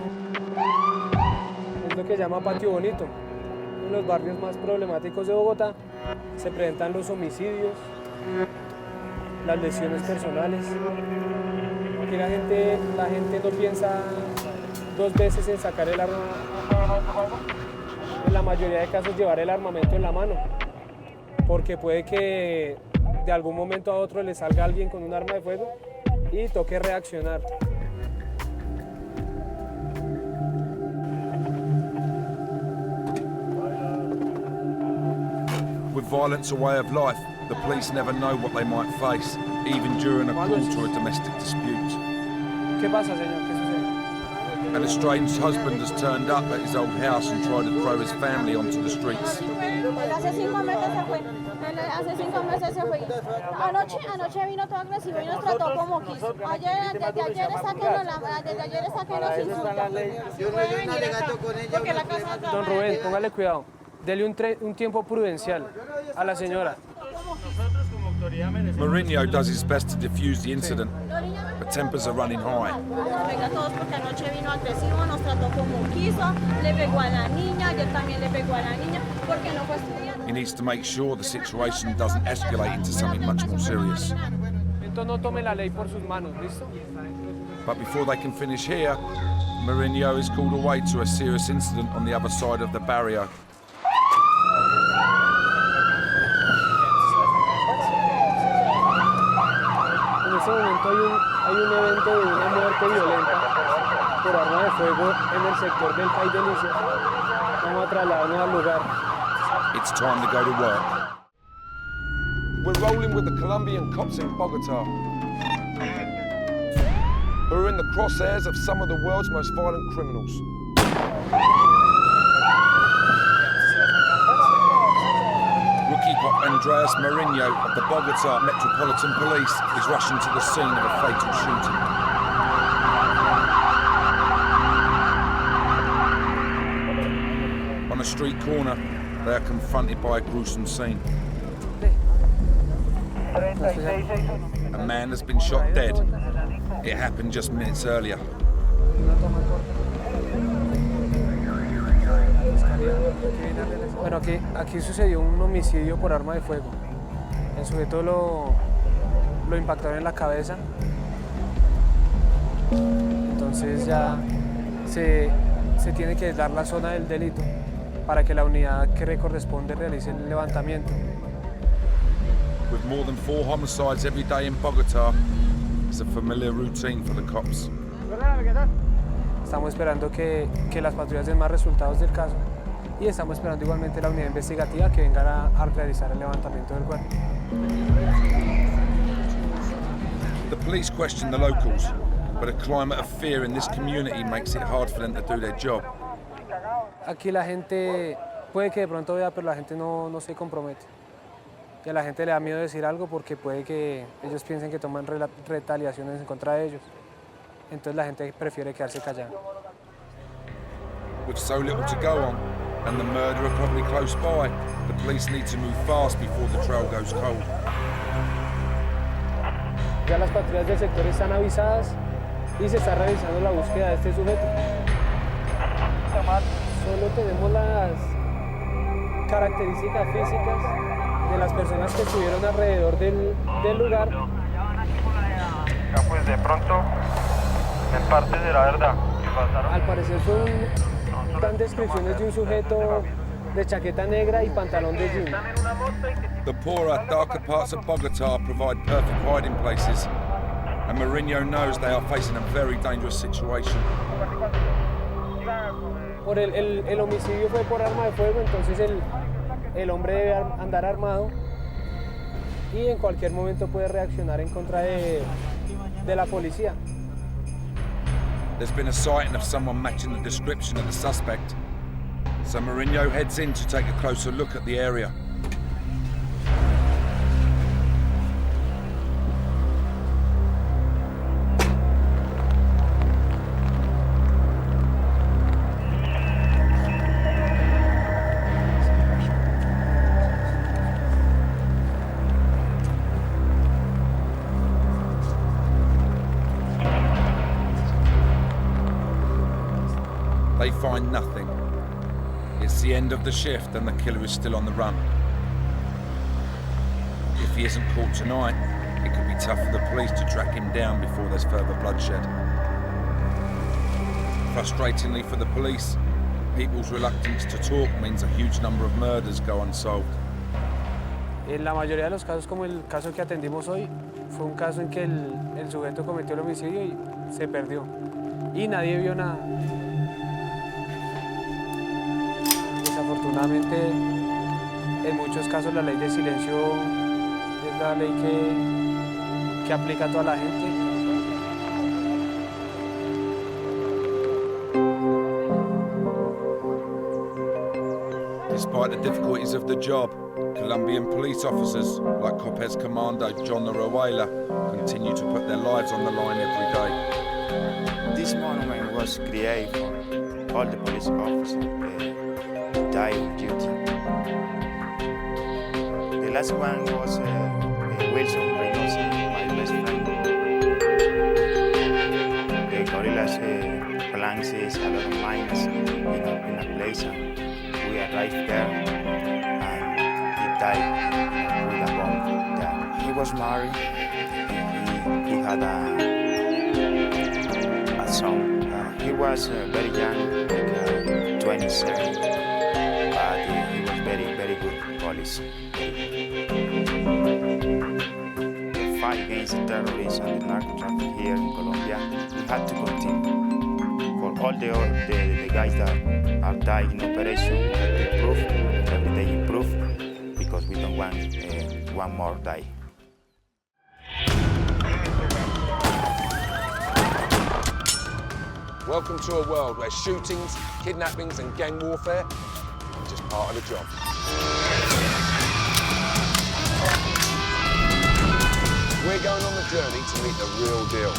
Es lo que llama Patio Bonito. En los barrios más problemáticos de Bogotá se presentan los homicidios, las lesiones personales. Aquí la gente no piensa dos veces en sacar el arma. En la mayoría de casos llevar el armamento en la mano, porque puede que de algún momento a otro le salga alguien con un arma de fuego y toque reaccionar. With violence a way of life, the police never know what they might face, even during a court or a domestic dispute. ¿Qué pasa, señor? ¿Qué sucede? An estranged husband has turned up at his old house and tried to throw his family onto the streets. Hace 5 meses se fue. Hace 5 meses se fue. Anoche vino todo agresivo y nos trató como quiso. Desde ayer está que nos insulta. Puede venir acá, porque la casa está. Don Rubén, póngale cuidado. Dele un tiempo prudencial a la señora. Mourinho does his best to defuse the incident, but tempers are running high. Venga todos porque anoche vino agresivo, nos trató como quiso, le pegó a la niña, ayer también le pegó a la niña, porque no fue estudiante. He needs to make sure the situation doesn't escalate into something much more serious. Entonces no tome la ley por sus manos, ¿listo? But before they can finish here, Mourinho is called away to a serious incident on the other side of the barrier. En este momento hay un evento de una muerte violenta por arma de fuego en el sector del Cay Delicias. Vamos a trasladarnos al lugar. It's time to go to work. We're rolling with the Colombian cops in Bogota, who are in the crosshairs of some of the world's most violent criminals. Rookie cop Andreas Mourinho of the Bogota Metropolitan Police is rushing to the scene of a fatal shooting. On a street corner, they are confronted by a gruesome scene. A man has been shot dead. It happened just minutes earlier. Bueno, aquí sucedió un homicidio por arma de fuego. El sujeto lo impactaron en la cabeza. Entonces ya se tiene que dar la zona del delito para que la unidad que le corresponde realice el levantamiento. With more than 4 homicides every day in Bogota, it's a familiar routine for the cops. Estamos esperando que las patrullas den más resultados del caso y estamos esperando igualmente la unidad investigativa que venga a realizar el levantamiento del cuerpo. The police question the locals, but a climate of fear in this community makes it hard for them to do their job. Aquí la gente puede que de pronto vea, pero la gente no se compromete. Y a la gente le da miedo decir algo porque puede que ellos piensen que toman retaliaciones en contra de ellos. Entonces la gente prefiere quedarse callada. With so little to go on, and the murderer probably close by, the police need to move fast before the trail goes cold. Ya las patrullas del sector están avisadas y se está realizando la búsqueda de este sujeto. Solo tenemos las características físicas de las personas que estuvieron alrededor del lugar. Ya pues de pronto, en parte de la verdad. Al parecer dan descripciones de un sujeto de chaqueta negra y pantalón de jean. The poorer, darker parts of Bogotá provide perfect hiding places, and Mourinho knows they are facing a very dangerous situation. Por el homicidio fue por arma de fuego, entonces el hombre debe andar armado y en cualquier momento puede reaccionar en contra de la policía. There's been a sighting of someone matching the description of the suspect, so Mourinho heads in to take a closer look at the area. They find nothing. It's the end of the shift and the killer is still on the run. If he isn't caught tonight, it could be tough for the police to track him down before there's further bloodshed. Frustratingly for the police, people's reluctance to talk means a huge number of murders go unsolved. En la mayoría de los casos, como el caso que atendimos hoy, fue un caso en que el sujeto cometió el homicidio y se perdió. Y nadie vio nada. Desafortunadamente, en muchos casos la ley de silencio es la ley que aplica a toda la gente. Despite the difficulties of the job, Colombian police officers like Copes Commando John Oruela continue to put their lives on the line every day. This monument was created for all the police officers die on duty. The last one was Wilson Reynoso, my best friend. The guerrillas planted a lot of mines in a place, and we arrived there, and he died with a bomb there. He was married, he had a son. He was very young, like 27. He was very good police. The fight against the terrorism and the narco traffic here in Colombia, we had to continue. For all the guys that are dying in operation, we have to improve, every day improve, because we don't want one more die. Welcome to a world where shootings, kidnappings and gang warfare are just part of the job. We're going on the journey to meet the real deal.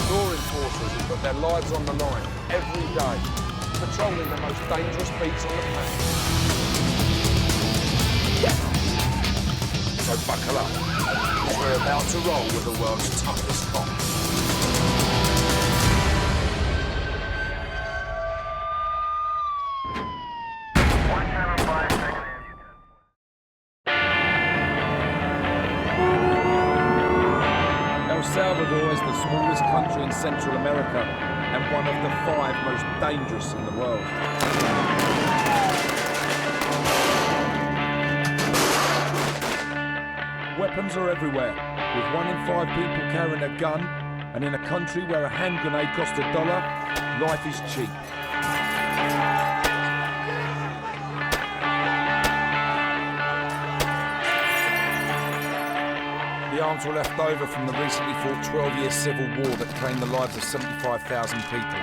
Law enforcers who put their lives on the line every day, patrolling the most dangerous beats on the planet. So buckle up, because we're about to roll with the world's toughest cops. Salvador is the smallest country in Central America and one of the 5 most dangerous in the world. Weapons are everywhere, with 1 in 5 people carrying a gun And in a country where a hand grenade costs $1, life is cheap. The arms were left over from the recently fought 12-year civil war that claimed the lives of 75,000 people.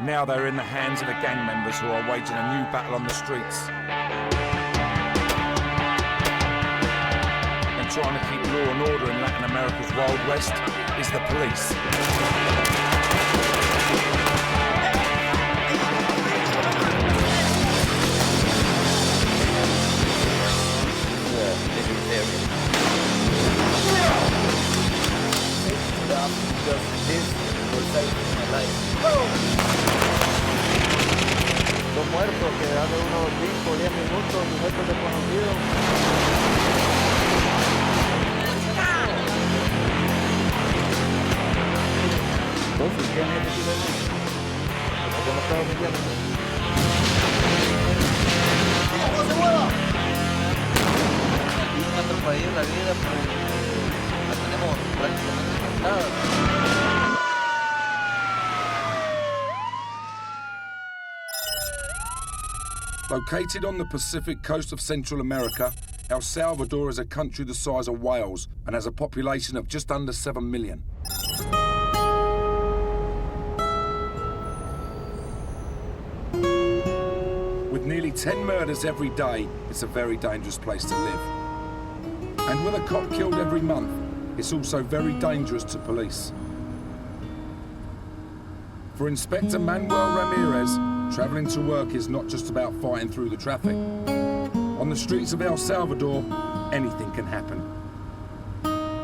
Now they're in the hands of the gang members who are waging a new battle on the streets. And trying to keep law and order in Latin America's Wild West is the police. Los muertos, que hace unos 5 o 10 minutos, muertos desconocidos. Entonces, ¿qué necesidad es? Porque no estaba metiendo. ¡No se mueva! Aquí en nuestro país la vida, pues, la tenemos prácticamente cantada. Located on the Pacific coast of Central America, El Salvador is a country the size of Wales and has a population of just under 7 million. With nearly 10 murders every day, it's a very dangerous place to live. And with a cop killed every month, it's also very dangerous to police. For Inspector Manuel Ramirez, travelling to work is not just about fighting through the traffic. On the streets of El Salvador, anything can happen.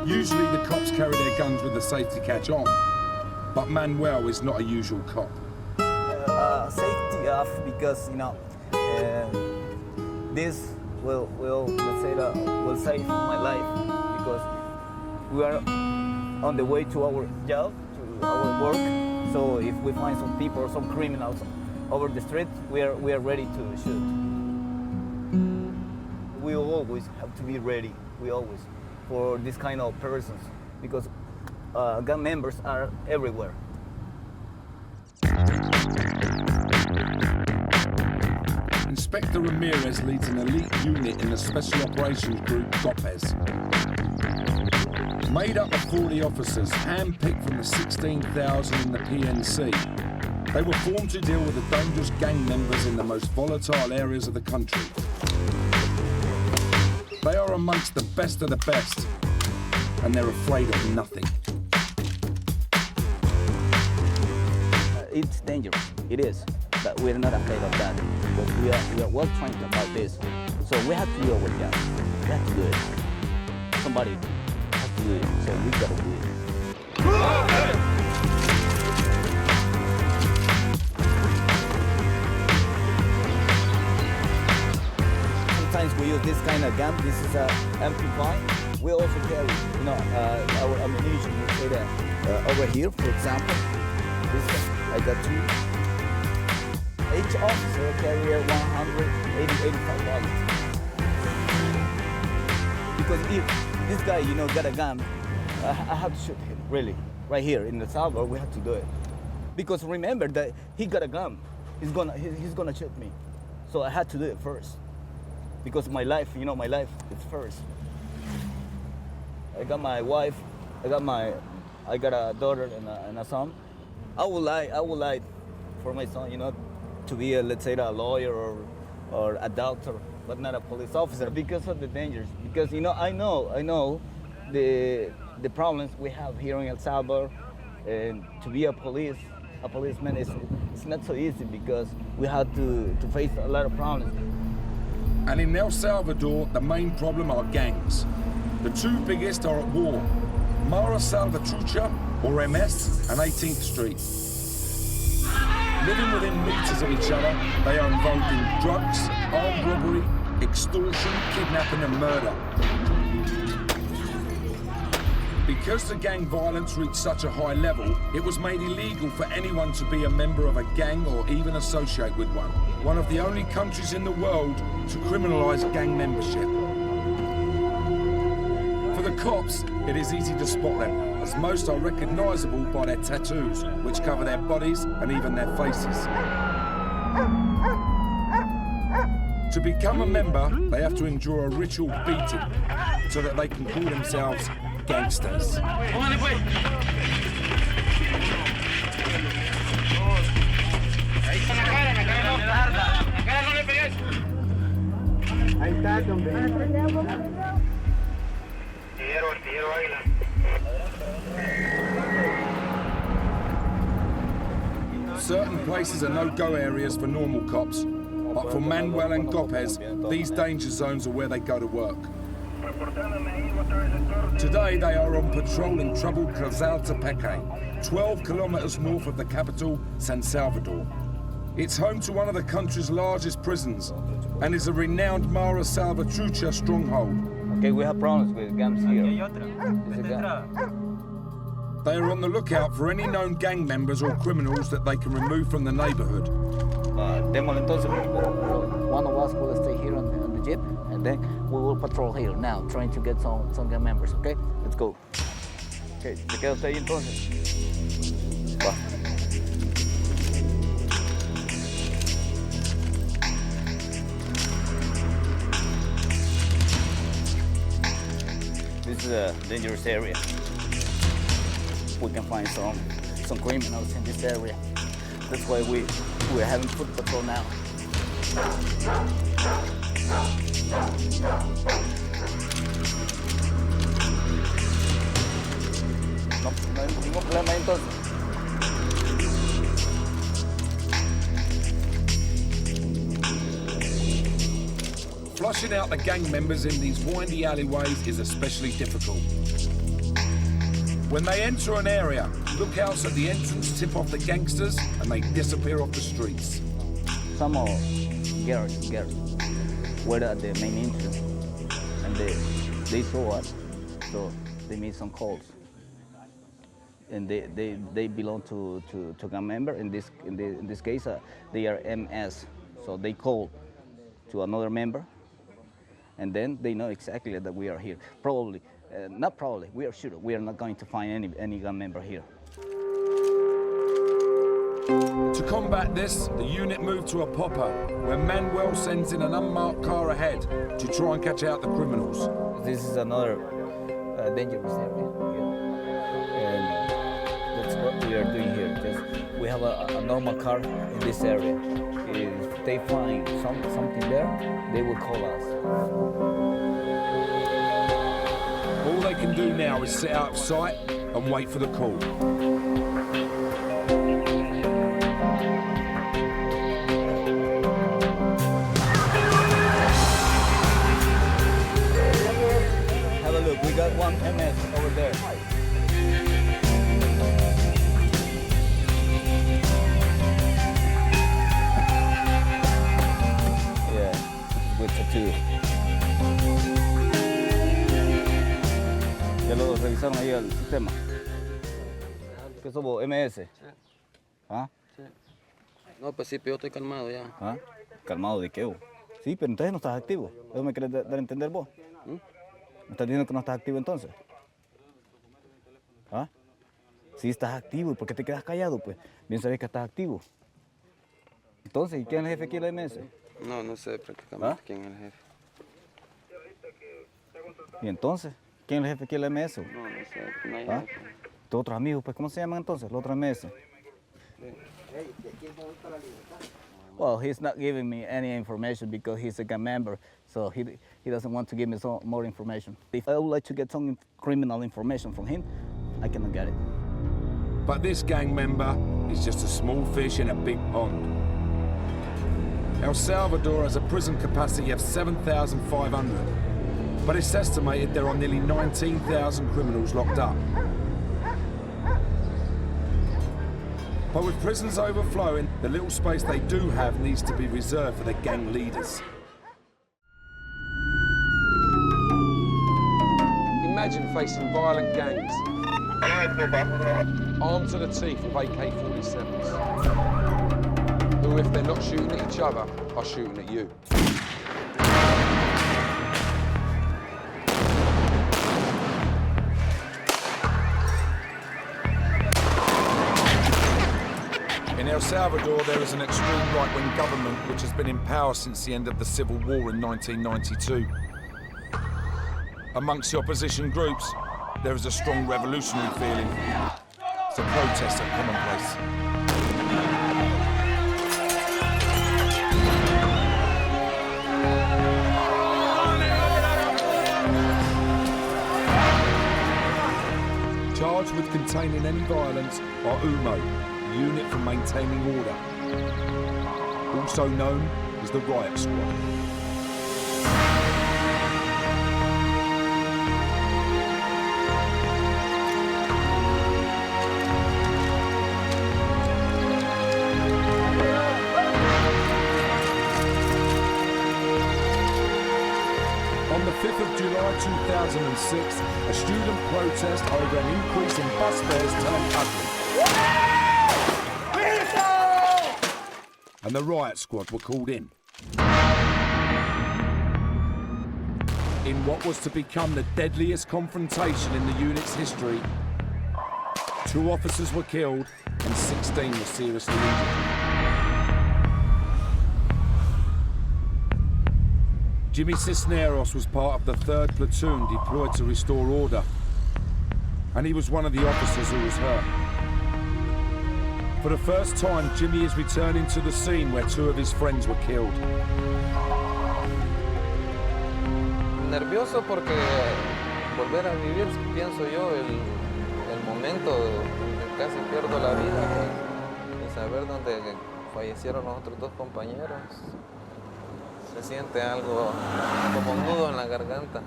Usually the cops carry their guns with the safety catch on, but Manuel is not a usual cop. Safety off because, you know, this will let's say that will save my life because we are on the way to our job, to our work. So if we find some people or some criminals over the street, we are ready to shoot. We always have to be ready. We always for this kind of persons because gang members are everywhere. Inspector Ramirez leads an elite unit in the Special Operations Group GOPES. Made up of 40 officers, hand-picked from the 16,000 in the PNC. They were formed to deal with the dangerous gang members in the most volatile areas of the country. They are amongst the best of the best, and they're afraid of nothing. It's dangerous, it is, but we're not afraid of that. But we are well trained about this. So we have to do our job. We have to do it. Somebody has to do it, so we gotta do it. Sometimes we use this kind of gun. This is a MP5. We also carry, you know, our ammunition. We say that over here, for example. This I got 2. Each officer carry 185 bullets. Because if this guy, you know, got a gun, I have to shoot him. Really, right here in the Salvador, we have to do it. Because remember that he got a gun. He's gonna shoot me. So I had to do it first. Because my life, you know, my life is first. I got my wife, I got a daughter and a son. I would like for my son, you know, to be let's say a lawyer or a doctor, but not a police officer because of the dangers. Because, you know, I know the problems we have here in El Salvador, and to be a policeman it's not so easy because we have to face a lot of problems. And in El Salvador, the main problem are gangs. The 2 biggest are at war, Mara Salvatrucha, or MS, and 18th Street. Living within meters of each other, they are involved in drugs, armed robbery, extortion, kidnapping and murder. Because the gang violence reached such a high level, it was made illegal for anyone to be a member of a gang or even associate with one. One of the only countries in the world to criminalise gang membership. For the cops, it is easy to spot them, as most are recognisable by their tattoos, which cover their bodies and even their faces. To become a member, they have to endure a ritual beating so that they can call themselves gangsters. Certain places are no-go areas for normal cops, but for Manuel and Gopez, these danger zones are where they go to work. Today they are on patrol in troubled Quezaltepeque, 12 kilometers north of the capital, San Salvador. It's home to one of the country's largest prisons and is a renowned Mara Salvatrucha stronghold. Okay, we have problems with gangs here. They are on the lookout for any known gang members or criminals that they can remove from the neighborhood. Entonces, one of us will stay here on the jeep, and then we will patrol here now, trying to get some gang members, okay? Let's go. Okay, ¿se queda usted ahí entonces? Va. This is a dangerous area. We can find some criminals in this area. That's why we're having foot patrol now. No hay ningún problema entonces. Flushing out the gang members in these windy alleyways is especially difficult. When they enter an area, lookouts at the entrance tip off the gangsters and they disappear off the streets. Some of girls were at the main entrance and they saw us, so they made some calls. And they belong to a gang member. In this case, they are MS, so they call to another member, and then they know exactly that we are here. Probably. Not probably, we are sure we are not going to find any gang member here. To combat this, the unit moved to a popper, where Manuel sends in an unmarked car ahead to try and catch out the criminals. This is another dangerous area here. And that's what we are doing here. Just, we have a normal car in this area. If they find something there, they will call us. All they can do now is sit out of sight and wait for the call. Have a look, we got one MS over there. Yeah, with tattoo. Ya lo revisaron ahí al sistema. ¿Qué somos? MS. ¿Ah? Sí. No, pues sí, pero yo estoy calmado ya. ¿Ah? ¿Calmado de qué? Sí, pero entonces no estás activo. ¿Eso me querés dar a entender vos? ¿Me estás diciendo que no estás activo entonces? ¿Ah? Sí, estás activo. ¿Y por qué te quedas callado? Pues bien sabes que estás activo. Entonces, ¿y quién es el jefe aquí de la MS? No, no sé prácticamente quién es el jefe. ¿Y entonces? ¿Quién es el jefe aquí de la MS? No, no sé, no hay ¿Ah? jefe. ¿Tus otros amigos, pues, cómo se llaman entonces, los otros MS? Well, he's not giving me any information because he's a gang member, so he doesn't want to give me some more information. If I would like to get some criminal information from him, I cannot get it. But this gang member is just a small fish in a big pond. El Salvador has a prison capacity of 7,500, but it's estimated there are nearly 19,000 criminals locked up. But with prisons overflowing, the little space they do have needs to be reserved for the gang leaders. Imagine facing violent gangs, armed to the teeth with AK-47s, who, if they're not shooting at each other, are shooting at you. El Salvador, there is an extreme right-wing government which has been in power since the end of the Civil War in 1992. Amongst the opposition groups, there is a strong revolutionary feeling, so protests are commonplace. Charged with containing any violence are UMO, Unit for Maintaining Order, also known as the Riot Squad. On the 5th of July 2006, a student protest over an increase in bus fares turned ugly. And the riot squad were called in. In what was to become the deadliest confrontation in the unit's history, 2 officers were killed and 16 were seriously injured. Jimmy Cisneros was part of the 3rd platoon deployed to restore order, and he was one of the officers who was hurt. For the first time, Jimmy is returning to the scene where 2 of his friends were killed. Nervioso porque volver a vivir, pienso yo, el momento donde casi pierdo la vida y saber dónde fallecieron los otros 2 compañeros. Se siente algo como un nudo en la garganta,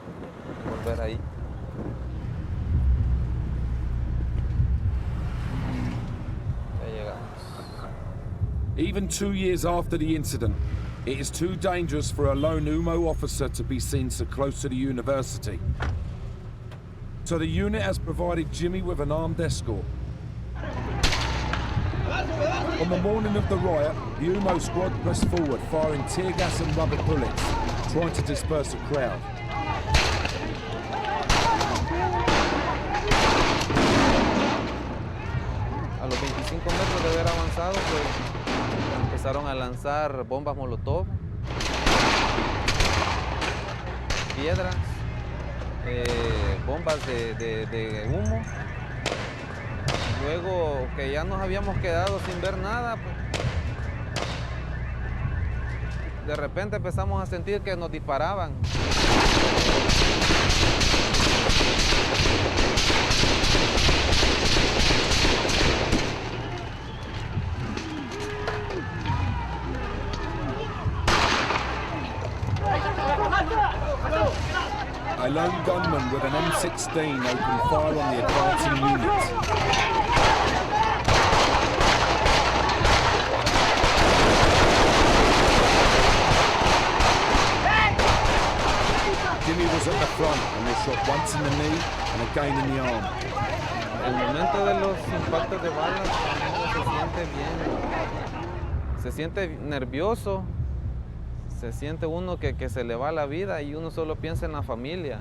volver ahí. Ya llegamos. Even 2 years after the incident, it is too dangerous for a lone UMO officer to be seen so close to the university. So the unit has provided Jimmy with an armed escort. On the morning of the riot, the UMO squad pressed forward, firing tear gas and rubber bullets, trying to disperse the crowd. A los 25 metros de haber avanzado, pues empezaron a lanzar bombas molotov, piedras, bombas de humo. Luego que ya nos habíamos quedado sin ver nada, pues, de repente empezamos a sentir que nos disparaban. A lone gunman with an M16 opened fire on the advancing unit. Jimmy was at the front and was shot once in the knee and again in the arm. El momento de los impactos de balas se siente bien, se siente nervioso, se siente uno que se le va la vida y uno solo piensa en la familia.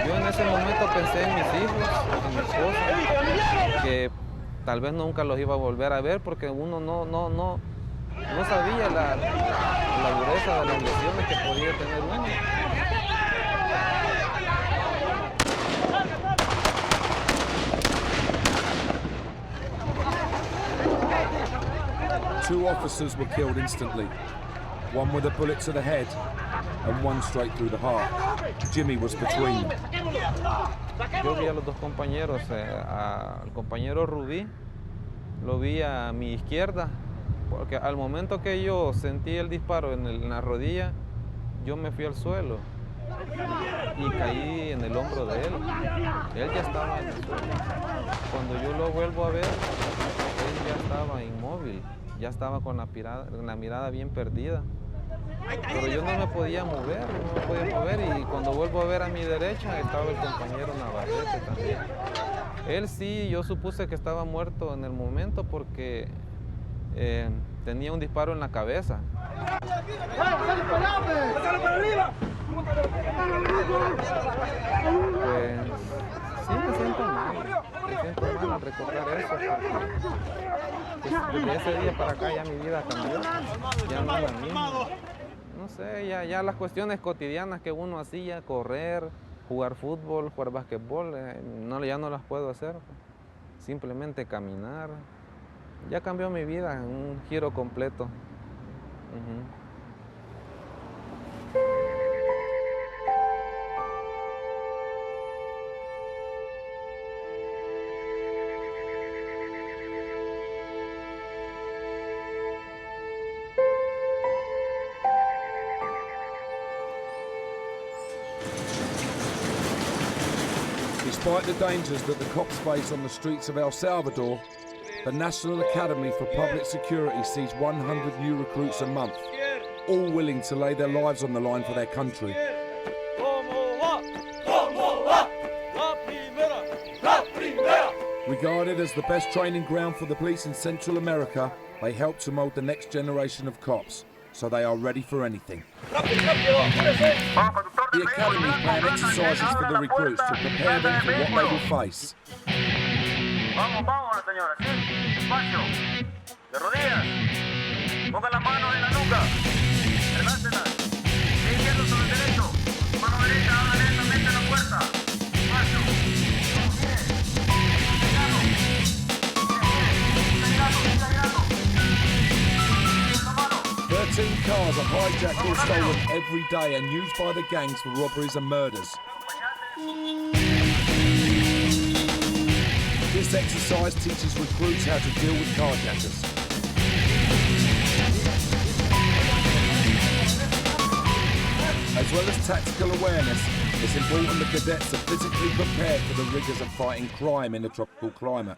Yo en ese momento pensé en mis hijos, en mi esposa, que tal vez nunca los iba a volver a ver porque uno no sabía la dureza de las lesiones que podía tener uno. Two officers were killed instantly, one with a bullet to the head and one straight through the heart. Jimmy was between them. Yo vi a los 2 compañeros, al compañero Rubí, lo vi a mi izquierda, porque al momento que yo sentí el disparo en la rodilla, yo me fui al suelo y caí en el hombro de él. Él ya estaba en el suelo. Cuando yo lo vuelvo a ver, él ya estaba inmóvil, ya estaba con la mirada bien perdida. Pero yo no me podía mover, y cuando vuelvo a ver a mi derecha estaba el compañero Navarrete también. Él sí, yo supuse que estaba muerto en el momento porque tenía un disparo en la cabeza. Pues sí, me siento mal. recordar eso. Pues, desde ese día para acá ya mi vida cambió, ya no es la misma. No sé, ya las cuestiones cotidianas que uno hacía, correr, jugar fútbol, jugar basquetbol, ya no las puedo hacer. Simplemente caminar. Ya cambió mi vida en un giro completo. Despite the dangers that the cops face on the streets of El Salvador, the National Academy for Public Security sees 100 new recruits a month, all willing to lay their lives on the line for their country. Regarded as the best training ground for the police in Central America, they help to mould the next generation of cops, so they are ready for anything. The Academy plan exercises for the recruits to prepare them for what they will face. Vamos, vamos, señora, sí, despacio, de rodillas, pongan las manos en la nuca, reláncelas, pie izquierdo sobre el derecho, mano derecha abra lentamente la puerta, despacio, pegado. 13 cars are hijacked or stolen every day and used by the gangs for robberies and murders. This exercise teaches recruits how to deal with carjackers. As well as tactical awareness, it's important the cadets are physically prepared for the rigours of fighting crime in a tropical climate.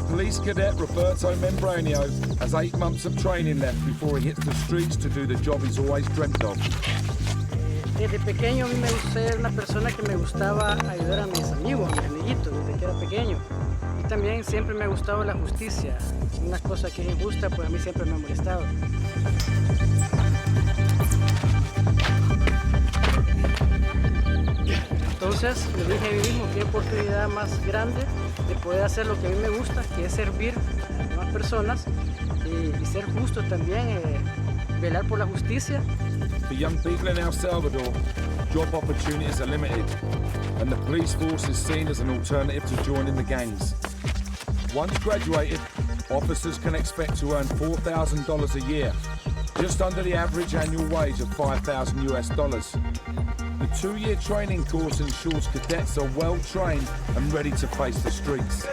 Police cadet Roberto Membranio has 8 months of training left before he hits the streets to do the job he's always dreamt of. Desde pequeño a mí me gustaba ser una persona que me gustaba ayudar a mis amigos, a mis amiguitos, desde que era pequeño. Y también siempre me ha gustado la justicia. Una cosa que es injusta, pues a mí siempre me ha molestado. Entonces me dije a mí mismo qué oportunidad más grande de poder hacer lo que a mí me gusta, que es servir a las demás personas y ser justo también, velar por la justicia. For young people in El Salvador, job opportunities are limited, and the police force is seen as an alternative to joining the gangs. Once graduated, officers can expect to earn $4,000 a year, just under the average annual wage of $5,000 US. The 2-year training course ensures cadets are well trained and ready to face the streets.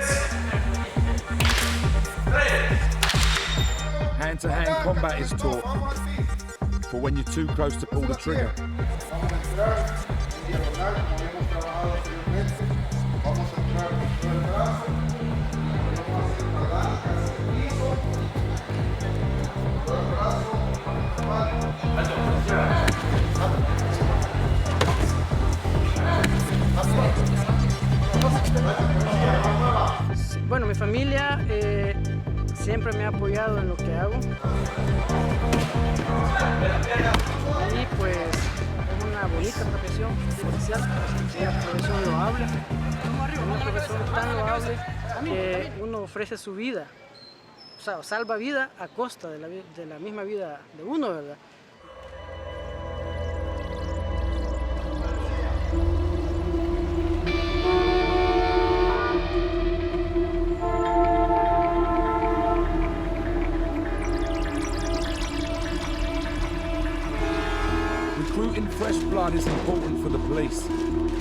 Hand-to-hand combat is taught for when you're too close to pull the trigger. Bueno, mi familia siempre me ha apoyado en lo que hago y pues es una bonita profesión policial, es una profesión loable, es una profesión tan loable que uno ofrece su vida, o sea, salva vida a costa de la misma vida de uno, ¿verdad? Recruiting fresh blood is important for the police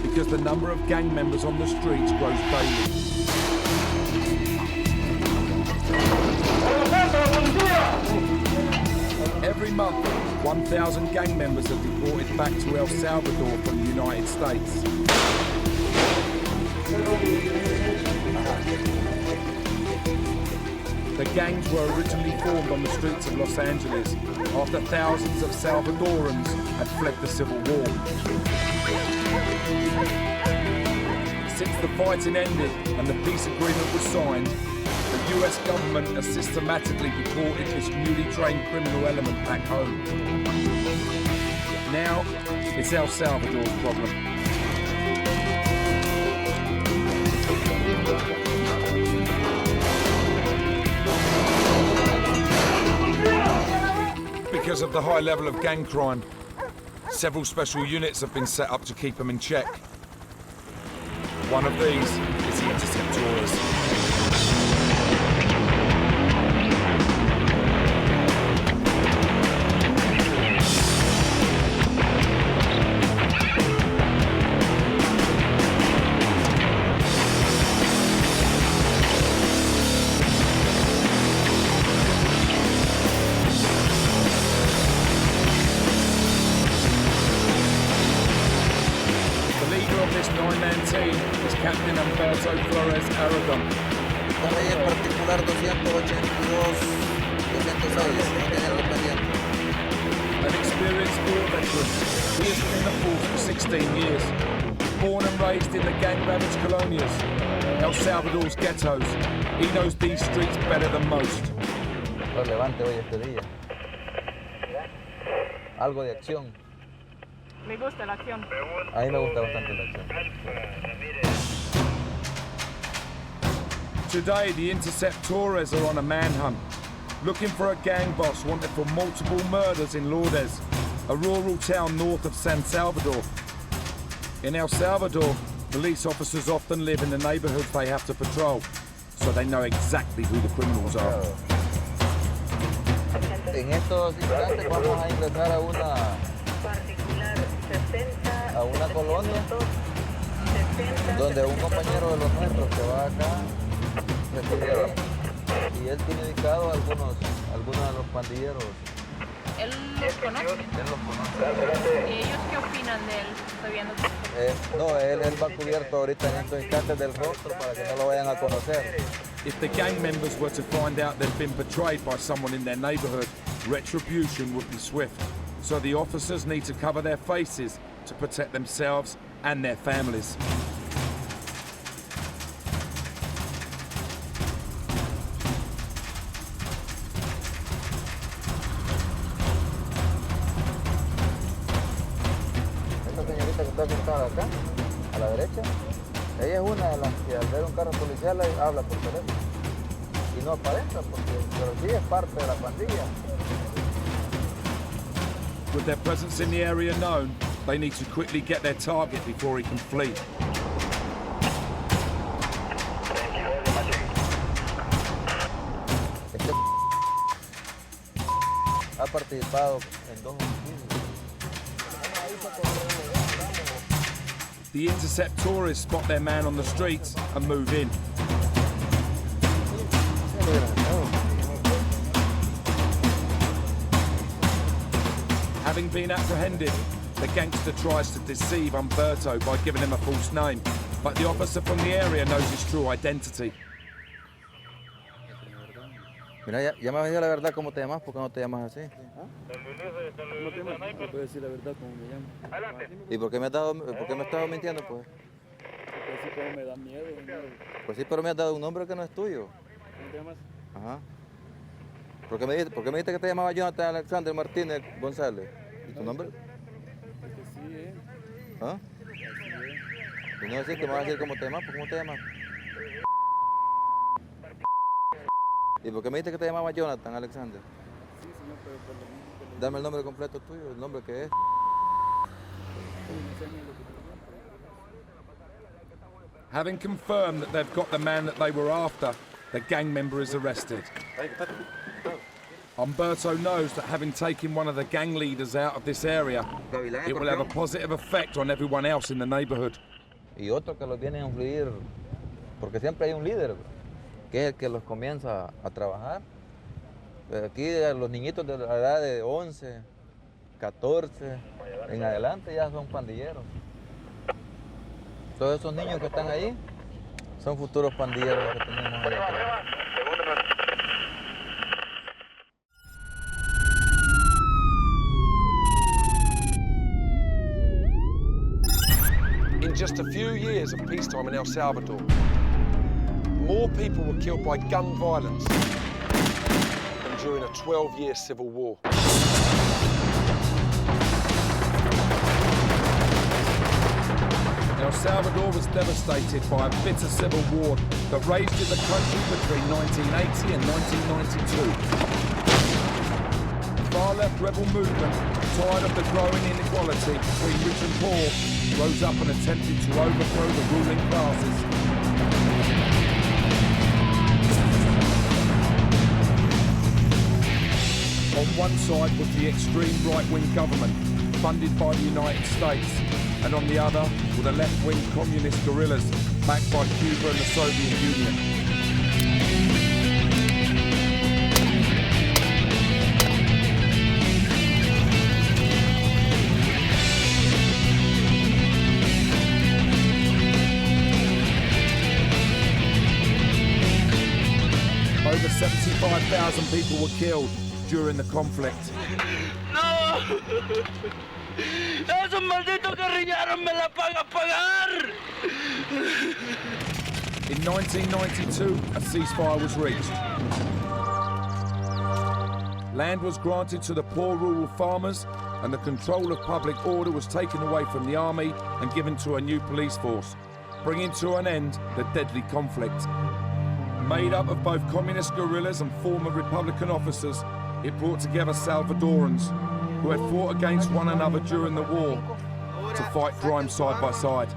because the number of gang members on the streets grows daily. Every month, 1,000 gang members are deported back to El Salvador from the United States. The gangs were originally formed on the streets of Los Angeles after thousands of Salvadorans had fled the Civil War. Since the fighting ended and the peace agreement was signed, the the US government has systematically deported this newly trained criminal element back home. Now, it's El Salvador's problem. Because of the high level of gang crime, several special units have been set up to keep them in check. One of these is the Inteceptores. An experienced war veteran, he has been in the force for 16 years. Born and raised in the gang-ravaged colonias, El Salvador's ghettos, he knows these streets better than most. Relevante hoy este día. Algo de acción. Me gusta la acción. A mí me gusta bastante la acción. Today, the Inteceptores are on a manhunt, looking for a gang boss wanted for multiple murders in Lourdes, a rural town north of San Salvador. In El Salvador, police officers often live in the neighborhoods they have to patrol, so they know exactly who the criminals are. En estos instantes vamos a ingresar a una colonia donde un compañero de los nuestros que va acá reside y él tiene ubicado a algunos de los pandilleros. ¿Él los conoce? Él los conoce. ¿Y ellos qué opinan de él? Sabiendo que... No, él va cubierto ahorita en estos instantes del rostro para que no lo vayan a conocer. If the gang members were to find out they've been betrayed by someone in their neighborhood, retribution would be swift. So the officers need to cover their faces to protect themselves and their families. Esta señorita que está sentada acá, a la derecha, ella es una de las que al ver un carro policial habla por teléfono. Y no aparenta, pero sí es parte de la pandilla. With their presence in the area known, they need to quickly get their target before he can flee. Este ha participado en 2 homicidios. The Inteceptores spot their man on the streets and move in. Having been apprehended, the gangster tries to deceive Humberto by giving him a false name, but the officer from the area knows his true identity. Mira, ya me has dicho la verdad cómo te llamas, ¿por qué no te llamas así? ¿Cómo te llamas? No puedo decir la verdad cómo me llamo. ¿Y por qué me has estado mintiendo, pues? Porque así como me da miedo. Pues sí, pero me has dado un nombre que no es tuyo. ¿Cómo te llamas? Ajá. ¿Por qué me dijiste que te llamaba Jonathan Alexander Martínez González? ¿Y tu nombre? Porque sí, ¿Ah? Y no decir que me vas a decir cómo te llamas, ¿por cómo te llamas? ¿Y por qué me dijiste que te llamaba Jonathan Alexander? Sí, señor, pero por lo mismo. Dame el nombre completo tuyo, el nombre que es. Having confirmed that they've got the man that they were after, the gang member is arrested. Humberto knows that having taken one of the gang leaders out of this area, it will have a positive effect on everyone else in the neighborhood. Y otro que los viene a influir, porque siempre hay un líder, que es el que los comienza a trabajar. Aquí los niñitos de la edad de 11, 14, en adelante ya son pandilleros. Todos esos niños que están ahí son futuros pandilleros que tenemos allá atrás. In just a few years of peacetime in El Salvador, More people were killed by gun violence than during a 12-year civil war. El Salvador was devastated by a bitter civil war that raged in the country between 1980 and 1992. The far-left rebel movement, tired of the growing inequality between rich and poor, rose up and attempted to overthrow the ruling classes. On one side was the extreme right-wing government, funded by the United States, and on the other were the left-wing communist guerrillas backed by Cuba and the Soviet Union. Over 75,000 people were killed during the conflict. ¡No! ¡Esos malditos guerrilleros me la van a pagar! In 1992, a ceasefire was reached. Land was granted to the poor rural farmers, and the control of public order was taken away from the army and given to a new police force, bringing to an end the deadly conflict. Made up of both communist guerrillas and former Republican officers, it brought together Salvadorans who had fought against one another during the war to fight crime side by side.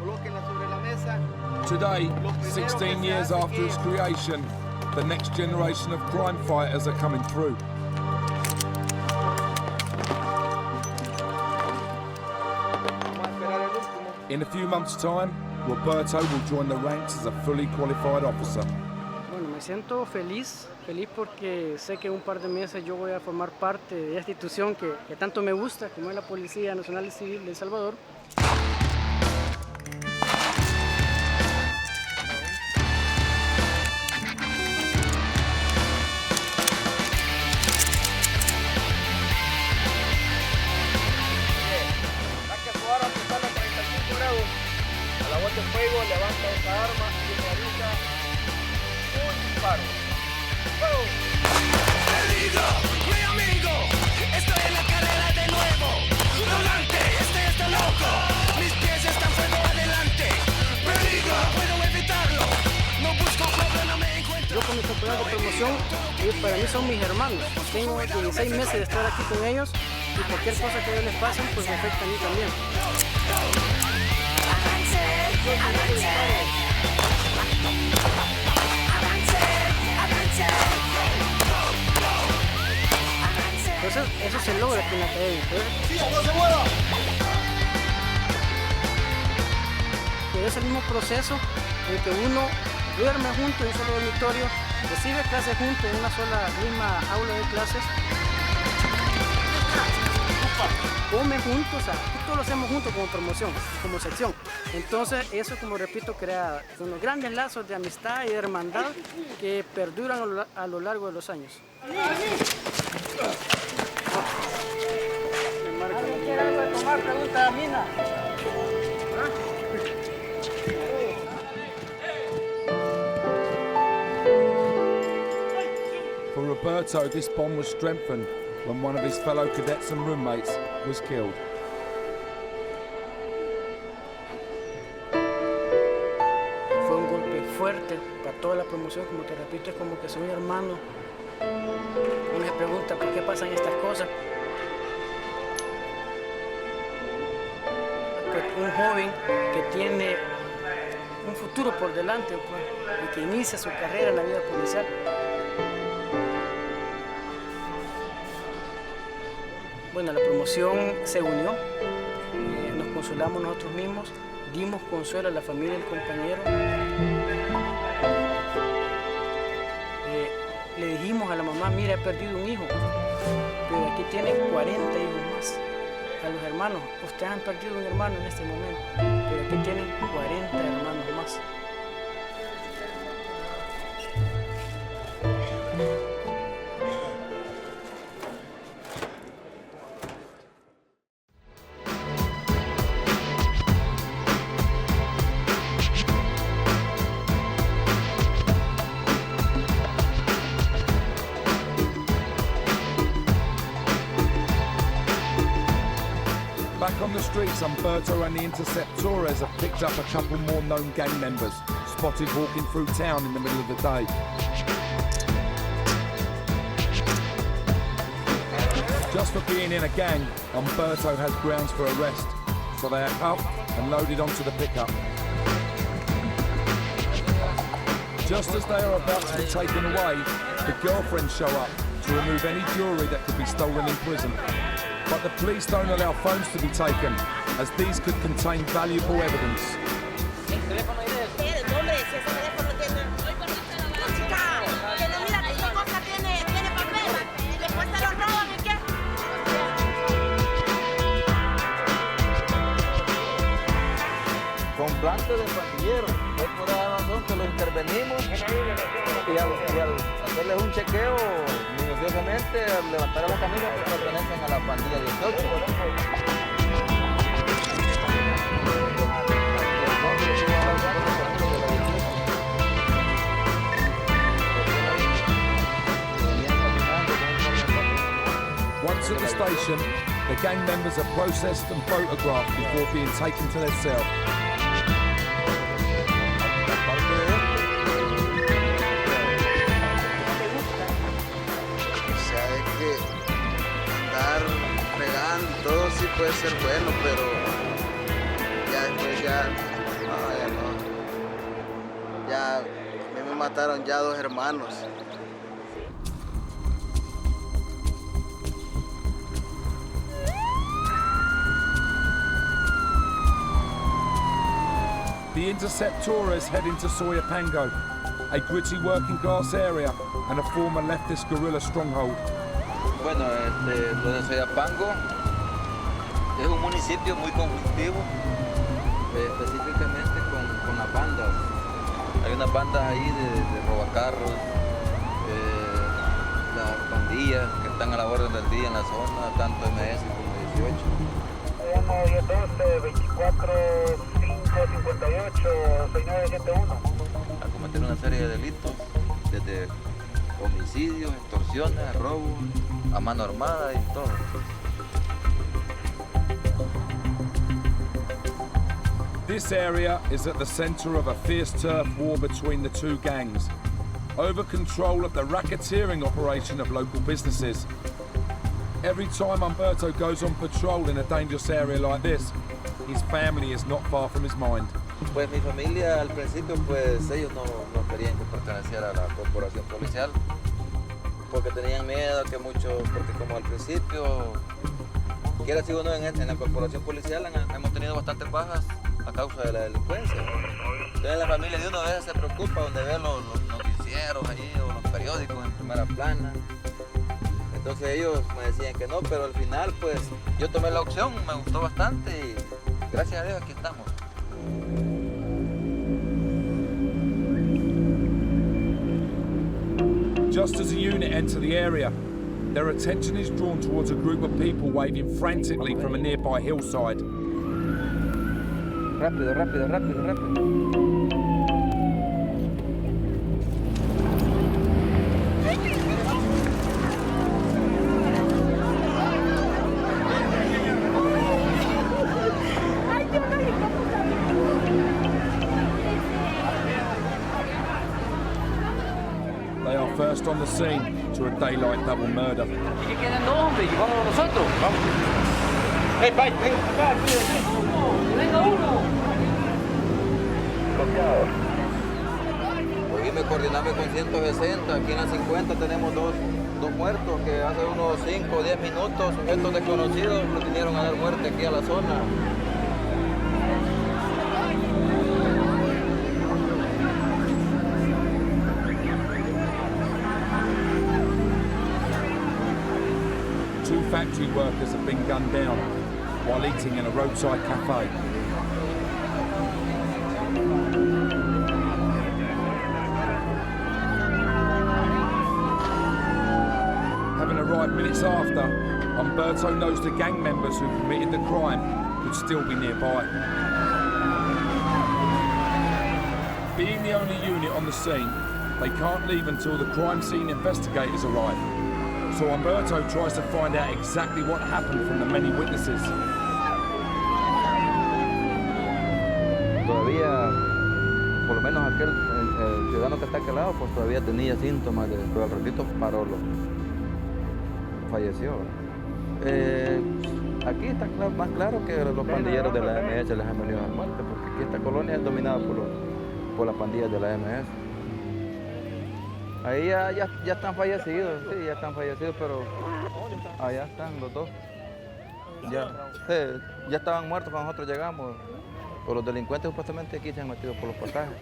Today, 16 years after its creation, the next generation of crime fighters are coming through. In a few months' time, Roberto will join the ranks as a fully qualified officer. Bueno, me siento feliz porque sé que en un par de meses yo voy a formar parte de esta institución que tanto me gusta, como es la Policía Nacional y Civil de El Salvador. De fuego, levanta esa arma y realiza un disparo. ¡Fuego! ¡Peligro, mi amigo! Estoy en la carrera de nuevo. ¡Volante, está loco! Mis pies están fuego adelante. ¡Peligro, no puedo evitarlo! No busco fuego, no me encuentro. Yo con mis compañeros de promoción, ellos para mí son mis hermanos. Tengo 16 meses de estar aquí con ellos y cualquier cosa que ellos les pasen, pues me afecta a mí también. Entonces, eso se logra aquí en la academia. Pero es el mismo proceso en que uno duerme junto en un solo dormitorio, recibe clases juntos en una sola misma aula de clases, come juntos, o sea, todos lo hacemos juntos como promoción, como sección. Entonces eso, como repito, crea unos grandes lazos de amistad y de hermandad que perduran a lo largo de los años. ¿Quiere algo de tomar? Pregunta a Mina. For Roberto, this bond was strengthened when one of his fellow cadets and roommates was killed. Fue un golpe fuerte para toda la promoción, como te repito, es como que soy un hermano. Uno se pregunta por qué pasan estas cosas. Que un joven que tiene un futuro por delante, pues, y que inicia su carrera en la vida policial. Bueno, la promoción se unió, nos consolamos nosotros mismos, dimos consuelo a la familia del compañero. Le dijimos a la mamá, mira, he perdido un hijo, pero aquí tienen 40 hijos más. A los hermanos, ustedes han perdido un hermano en este momento, pero aquí tienen 40 hermanos más. streets, Umberto and the Inteceptores have picked up a couple more known gang members, spotted walking through town in the middle of the day. Just for being in a gang, Umberto has grounds for arrest, so they are cuffed and loaded onto the pickup. Just as they are about to be taken away, the girlfriends show up to remove any jewellery that could be stolen in prison. But the police don't allow phones to be taken, as these could contain valuable evidence. Complainte de pandilleros, es por esa razón que los intervenimos y al hacerles un chequeo minuciosamente, al levantar a la camisa, pues pertenecen a la pandilla 18. Once at the station, the gang members are processed and photographed before being taken to their cell. Todo sí puede ser bueno, pero ya después ya a mí me mataron ya 2 hermanos. The Inteceptores head into Soyapango, a gritty working class area and a former leftist guerrilla stronghold. Bueno, lo de Soyapango es un municipio muy conflictivo, específicamente con las bandas. Hay unas bandas ahí de robacarros, las pandillas que están a la orden del día en la zona, tanto MS como 18. 1, 10, 12, 24, 5, 58, 6971. A cometer una serie de delitos, desde homicidios, extorsiones, robos, a mano armada y todo. This area is at the centre of a fierce turf war between the two gangs, over control of the racketeering operation of local businesses. Every time Umberto goes on patrol in a dangerous area like this, his family is not far from his mind. Pues mi familia al principio, pues ellos no querían que perteneciera a la corporación policial, porque tenían miedo que muchos, porque como al principio, quiera si uno en la corporación policial hemos tenido bastantes bajas a causa de la delincuencia. Entonces la familia de uno a veces se preocupa donde ve los noticieros allí o los periódicos en primera plana. Entonces ellos me decían que no, pero al final pues yo tomé la opción, me gustó bastante y gracias a Dios aquí estamos. Just as the unit enter the area, their attention is drawn towards a group of people waving frantically from a nearby hillside. Rápido, rápido, rápido, rápido. They are first on the scene to a daylight double murder. ¿Y qué quedan 2 hombres? Llevamos nosotros. Vamos. ¡Hey, bye! ¡Ven acá! ¡Venga uno! Hoy me coordinamos con 160, aquí en la 50 tenemos dos muertos que hace unos 5 o 10 minutos, sujetos desconocidos, nos vinieron a dar muerte aquí a la zona. Two factory workers have been gunned down while eating in a roadside cafe. Having arrived minutes after, Umberto knows the gang members who committed the crime could still be nearby. Being the only unit on the scene, they can't leave until the crime scene investigators arrive. So Umberto tries to find out exactly what happened from the many witnesses. el ciudadano que está a aquel lado pues todavía tenía síntomas, pero al ratito paró, falleció. Aquí está más claro que los pandilleros de la MS les han venido a la muerte, porque aquí esta colonia es dominada por las pandillas de la MS. Ahí ya están fallecidos, sí, ya están fallecidos, pero allá están los dos. Ya estaban muertos cuando nosotros llegamos, pero los delincuentes supuestamente aquí se han metido por los pasajes.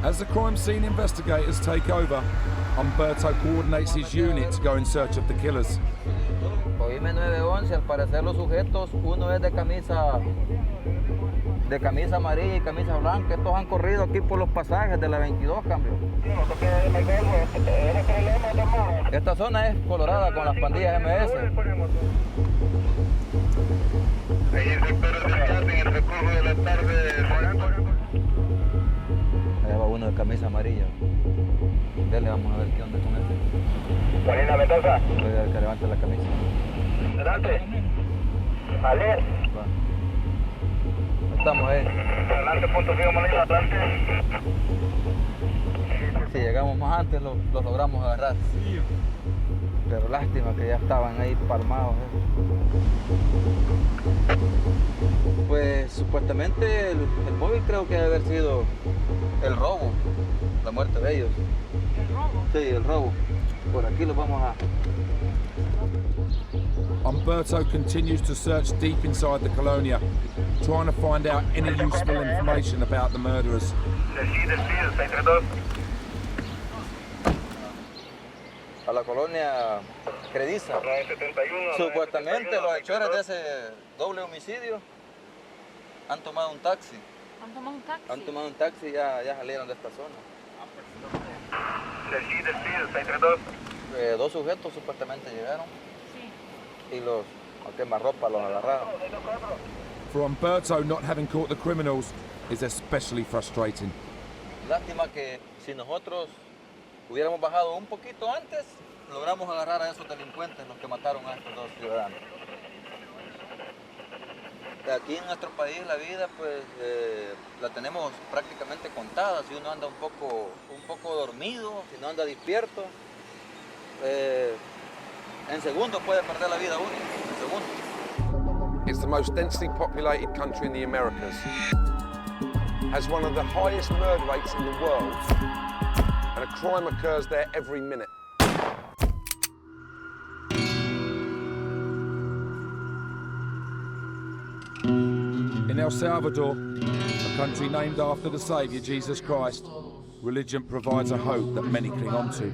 As the crime scene investigators take over, Humberto coordinates his unit to go in search of the killers. Oíme 911, al parecer los sujetos, uno es de camisa amarilla y camisa blanca. Estos han corrido aquí por los pasajes de la 22, cambio. Esta zona es colorada con las pandillas MS. Hay inspectores de casa en el recurso de la tarde. Allá va uno de camisa amarilla. Dele, vamos a ver qué onda con él. Molina Mendoza. Voy a ver que levante la camisa. Adelante. Vale. Estamos ahí. Adelante, punto fijo, Molina, adelante. Si llegamos más antes, los logramos agarrar. Pero lástima que ya estaban ahí palmados. Pues supuestamente el móvil creo que debe haber sido el robo, la muerte de ellos. ¿El robo? Sí, el robo. Por aquí los vamos a... Humberto continues to search deep inside the colonia, trying to find out any useful information about the murderers. A la colonia Crediza. Supuestamente los hechores de ese doble homicidio han tomado un taxi. ¿Han tomado un taxi? Han tomado un taxi y ya salieron de esta zona. Dos sujetos supuestamente llegaron. Sí. Y los a quemarropa los agarraron. For Humberto, not having caught the criminals is especially frustrating. Lástima que si nosotros hubiéramos bajado un poquito antes, logramos agarrar a esos delincuentes, los que mataron a estos dos ciudadanos. Aquí en nuestro país la vida pues la tenemos prácticamente contada. Si uno anda un poco dormido, si no anda despierto, en segundos puede perder la vida uno, en segundos. It's the most densely populated country in the Americas. Has one of the highest murder rates in the world, and a crime occurs there every minute. In El Salvador, a country named after the Saviour Jesus Christ, religion provides a hope that many cling on to.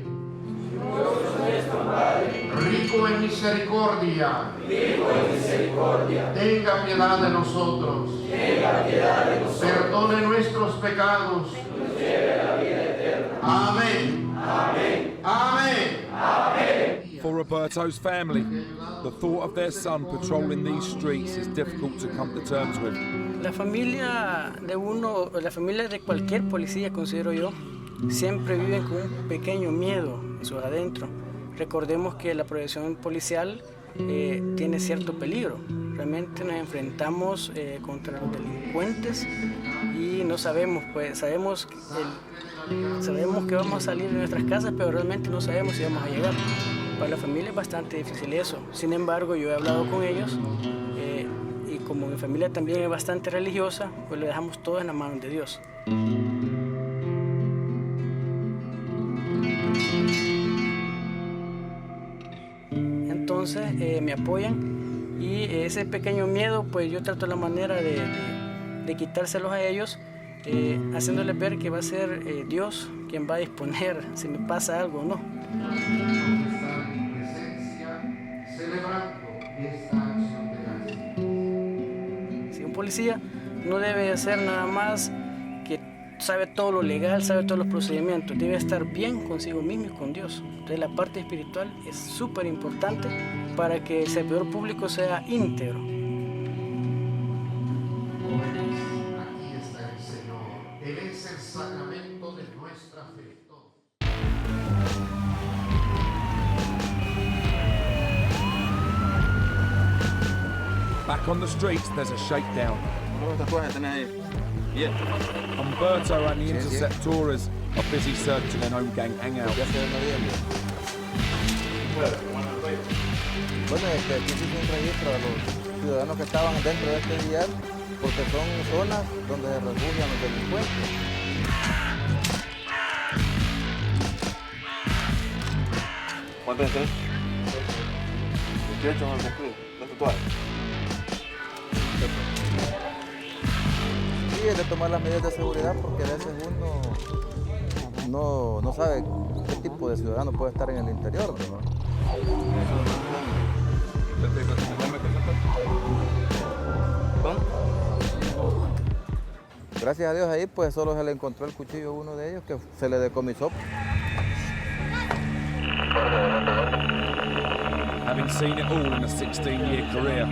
Rico en misericordia, tenga piedad de nosotros, perdone nuestros pecados, amén, amén, amén. For Roberto's family, the thought of their son patrolling these streets is difficult to come to terms with. La familia de uno, la familia de cualquier policía, considero yo, siempre viven con un pequeño miedo en su adentro. Recordemos que la profesión policial tiene cierto peligro. Realmente nos enfrentamos contra los delincuentes y no sabemos, pues sabemos que vamos a salir de nuestras casas, pero realmente no sabemos si vamos a llegar. Para la familia es bastante difícil eso. Sin embargo, yo he hablado con ellos y como mi familia también es bastante religiosa, pues lo dejamos todo en las manos de Dios. Entonces me apoyan y ese pequeño miedo, pues yo trato la manera de quitárselos a ellos, haciéndoles ver que va a ser Dios quien va a disponer si me pasa algo o no. Si un policía no debe hacer nada más que sabe todo lo legal, sabe todos los procedimientos, debe estar bien consigo mismo y con Dios. Entonces la parte espiritual es súper importante para que el servidor público sea íntegro. Aquí está el Señor, Él es el sacramento de nuestra fe. Back on the streets, there's a shakedown. Humberto and the Inteceptores are busy searching their own gang hangout. Bueno, aquí se hizo un registro de los ciudadanos que estaban dentro de este billar, porque son zonas donde se refugian los delincuentes. ¿Cuánto es? 18 no se escribe. ¿Cuánto tú haces? Sí, es de tomar las medidas de seguridad porque a veces uno no sabe qué tipo de ciudadano puede estar en el interior, ¿no? Gracias a Dios ahí pues solo se le encontró el cuchillo a uno de ellos que se le decomisó. Having seen it all in a 16-year career,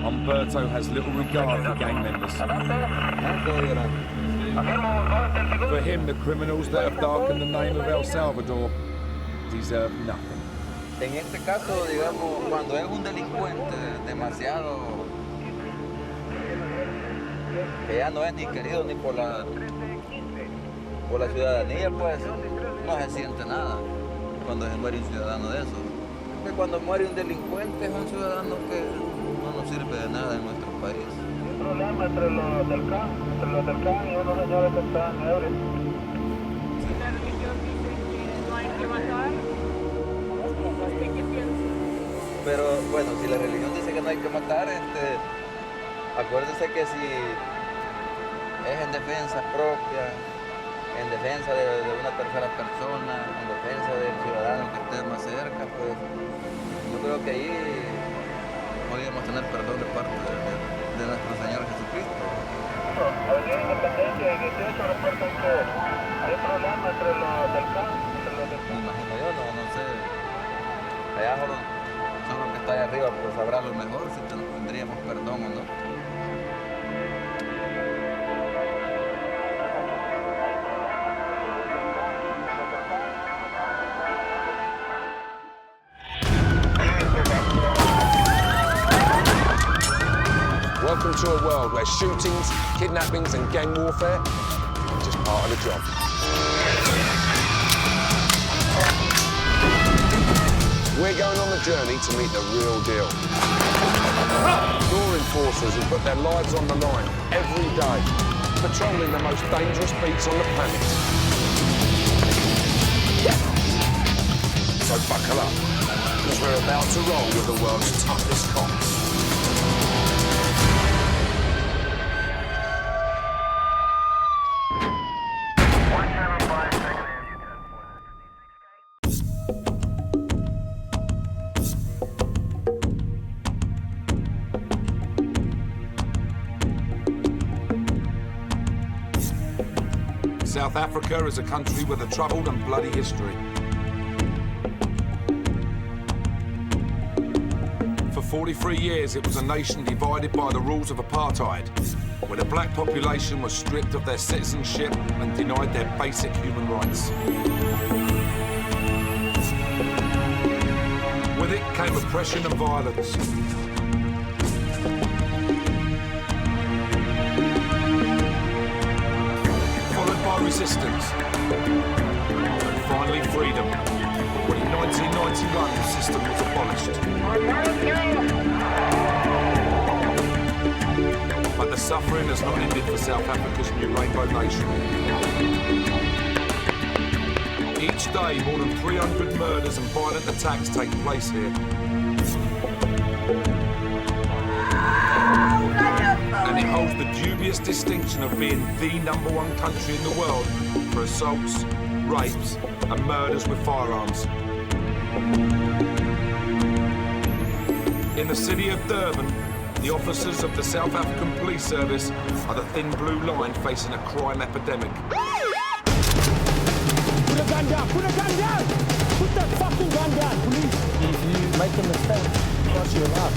Humberto has little regard for gang members. For him, the criminals that have darkened the name of El Salvador deserve nothing. En este caso, digamos, cuando es un delincuente demasiado, que ya no es ni querido ni por la ciudadanía, pues no se siente nada cuando se muere un ciudadano de esos. Porque cuando muere un delincuente es un ciudadano que no nos sirve de nada en nuestro país. Un problema entre los del CAN y unos señores que están ebrios. La religión dice que no hay que matar. ¿Qué piensa? Pero bueno, si la religión dice que no hay que matar, acuérdese que si es en defensa propia, en defensa de una tercera persona, en defensa del ciudadano que esté más cerca, pues yo creo que ahí podríamos tener perdón de parte de nuestro Señor Jesucristo. Avenida Independencia y 18 reportan que hay problema entre los del CAN. Me imagino yo, no sé. Allá solo que está allá arriba pues sabrá lo mejor si tendríamos perdón o no. Welcome to a world where shootings, kidnappings and gang warfare are just part of the job. We're going on the journey to meet the real deal. Law enforcers who put their lives on the line every day, patrolling the most dangerous beats on the planet. So buckle up, because we're about to roll with the world's toughest cops. South Africa is a country with a troubled and bloody history. For 43 years, it was a nation divided by the rules of apartheid, where the black population was stripped of their citizenship and denied their basic human rights. With it came oppression and violence. Resistance, and finally freedom, when in 1991 the system was abolished. But the suffering has not ended for South Africa's new Rainbow Nation. Each day, more than 300 murders and violent attacks take place here. And it holds the dubious distinction of being the #1 country in the world for assaults, rapes and murders with firearms. In the city of Durban, the officers of the South African Police Service are the thin blue line facing a crime epidemic. Put a gun down! Put a gun down! Put that fucking gun down, police! If you make a mistake, cross your mouth.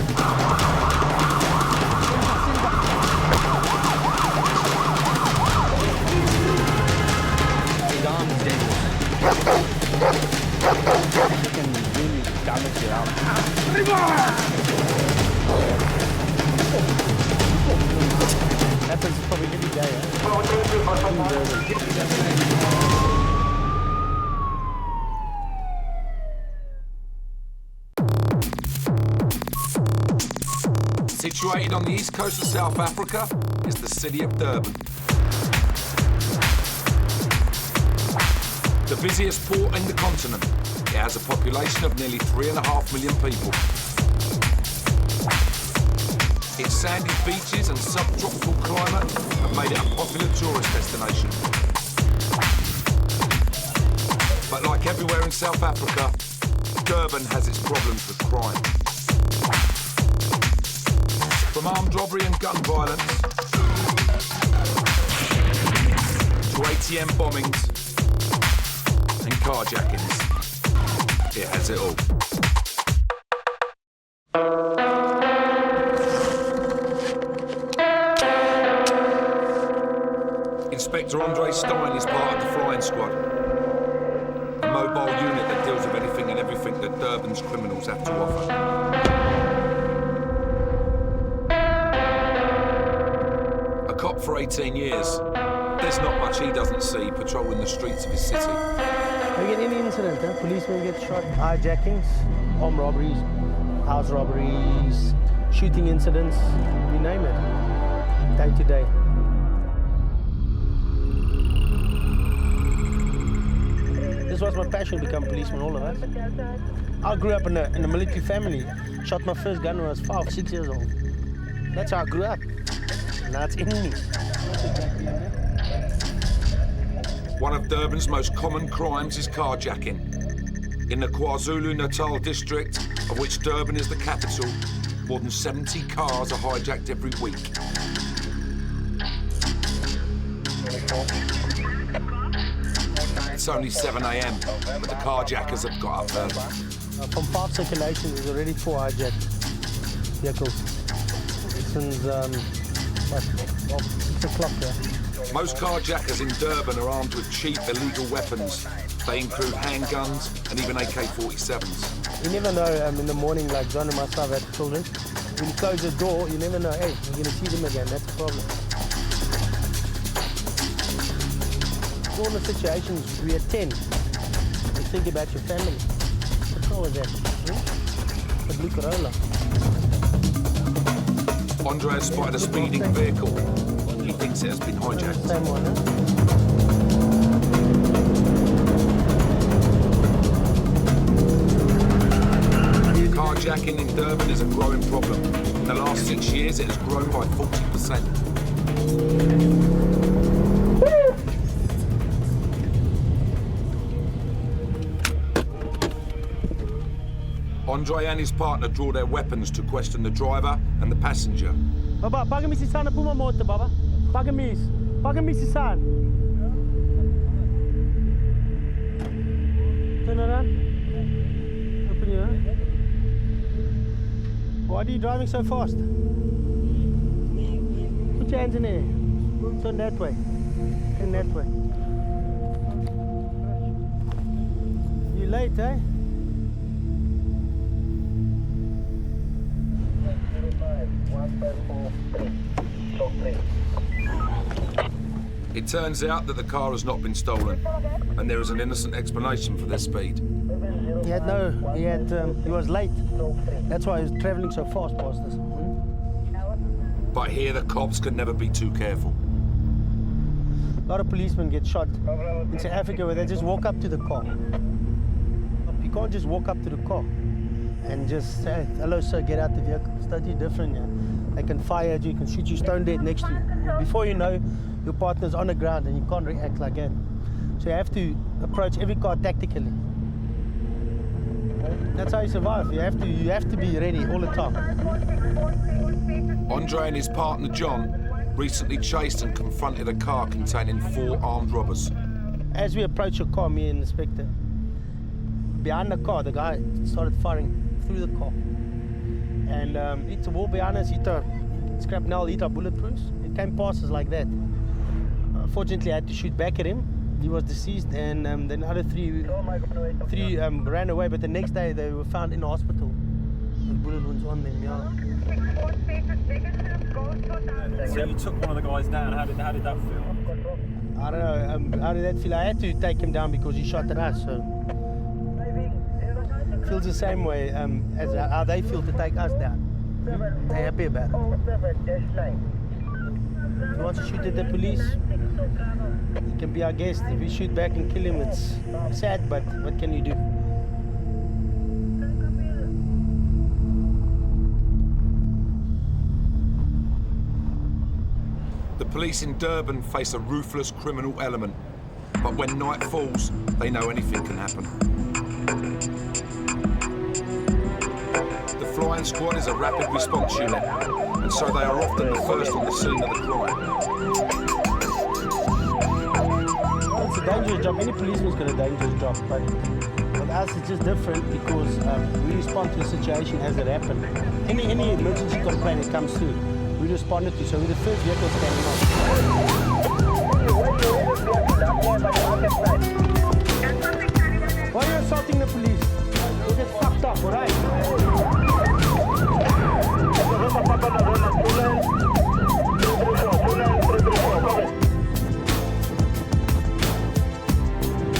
You can really damage your arm. Situated on the east coast of South Africa is the city of Durban. The busiest port in the continent, it has a population of nearly 3.5 million people. Its sandy beaches and subtropical climate have made it a popular tourist destination. But like everywhere in South Africa, Durban has its problems with crime. From armed robbery and gun violence to ATM bombings and carjackings, it has it all. Inspector Andre Stein is part of the flying squad, a mobile unit that deals with anything and everything that Durban's criminals have to offer. A cop for 18 years, there's not much he doesn't see patrolling the streets of his city. We get any incident, policemen get shot, hijackings, armed robberies, house robberies, shooting incidents, you name it, day to day. This was my passion to become a policeman, all of us. I grew up in a military family. Shot my first gun when I was 5, 6 years old. That's how I grew up. Now it's in me. One of Durban's most common crimes is carjacking. In the KwaZulu-Natal district, of which Durban is the capital, more than 70 cars are hijacked every week. It's only 7 a.m, but the carjackers have got up early. From part circulation, there's already 4 hijacked vehicles. Since, 6 o'clock there. Most carjackers in Durban are armed with cheap illegal weapons. They include handguns and even AK-47s. You never know, in the morning, like John and myself had children, when you close the door, you never know, hey, you're going to see them again, that's the problem. All the situations, we are 10. You think about your family. What's wrong with that? The blue Corolla. Andre has spotted a speeding vehicle. He thinks it has been hijacked. Same one, Carjacking in Durban is a growing problem. In the last 6 years, it has grown by 40%. Andre and his partner draw their weapons to question the driver and the passenger. Baba, paga me sisana puma moto, baba. Paga me sisana. Turn around. Open your eyes. Why are you driving so fast? Put your hands in the air. Turn that way. Turn that way. You late, eh? It turns out that the car has not been stolen, and there is an innocent explanation for their speed. He was late. That's why he was traveling so fast past us. But here the cops can never be too careful. A lot of policemen get shot in South Africa where they just walk up to the car. You can't just walk up to the car and just say, hello sir, get out the vehicle. It's totally different, yeah. They can fire at you, can shoot you stone dead next to you. Before you know, your partner's on the ground and you can't react like that. So you have to approach every car tactically. That's how you survive. You have to be ready all the time. Andre and his partner John recently chased and confronted a car containing 4 armed robbers. As we approached the car, me and the inspector, behind the car, the guy started firing through the car. And it's a wall behind us, scrap nail, hit our bulletproofs. It came past us like that. Fortunately, I had to shoot back at him. He was deceased, and then the other three ran away. But the next day, they were found in the hospital with bullet wounds on them. Yeah. So you took one of the guys down. How did that feel? I don't know. How did that feel? I had to take him down because he shot at us. So it feels the same way as how they feel to take us down. They're happy about it. If he wants to shoot at the police, he can be our guest. If we shoot back and kill him, it's sad, but what can you do? The police in Durban face a ruthless criminal element, but when night falls, they know anything can happen. The flying squad is a rapid response unit, and so they are often the first on the scene of the crime. Well, it's a dangerous job. Any policeman's got a dangerous job, but with us it's just different because we respond to the situation as it happened. Any emergency complaint that comes through, we responded to, so we're the first vehicle standing off. Why are you assaulting the police? You get fucked up, alright?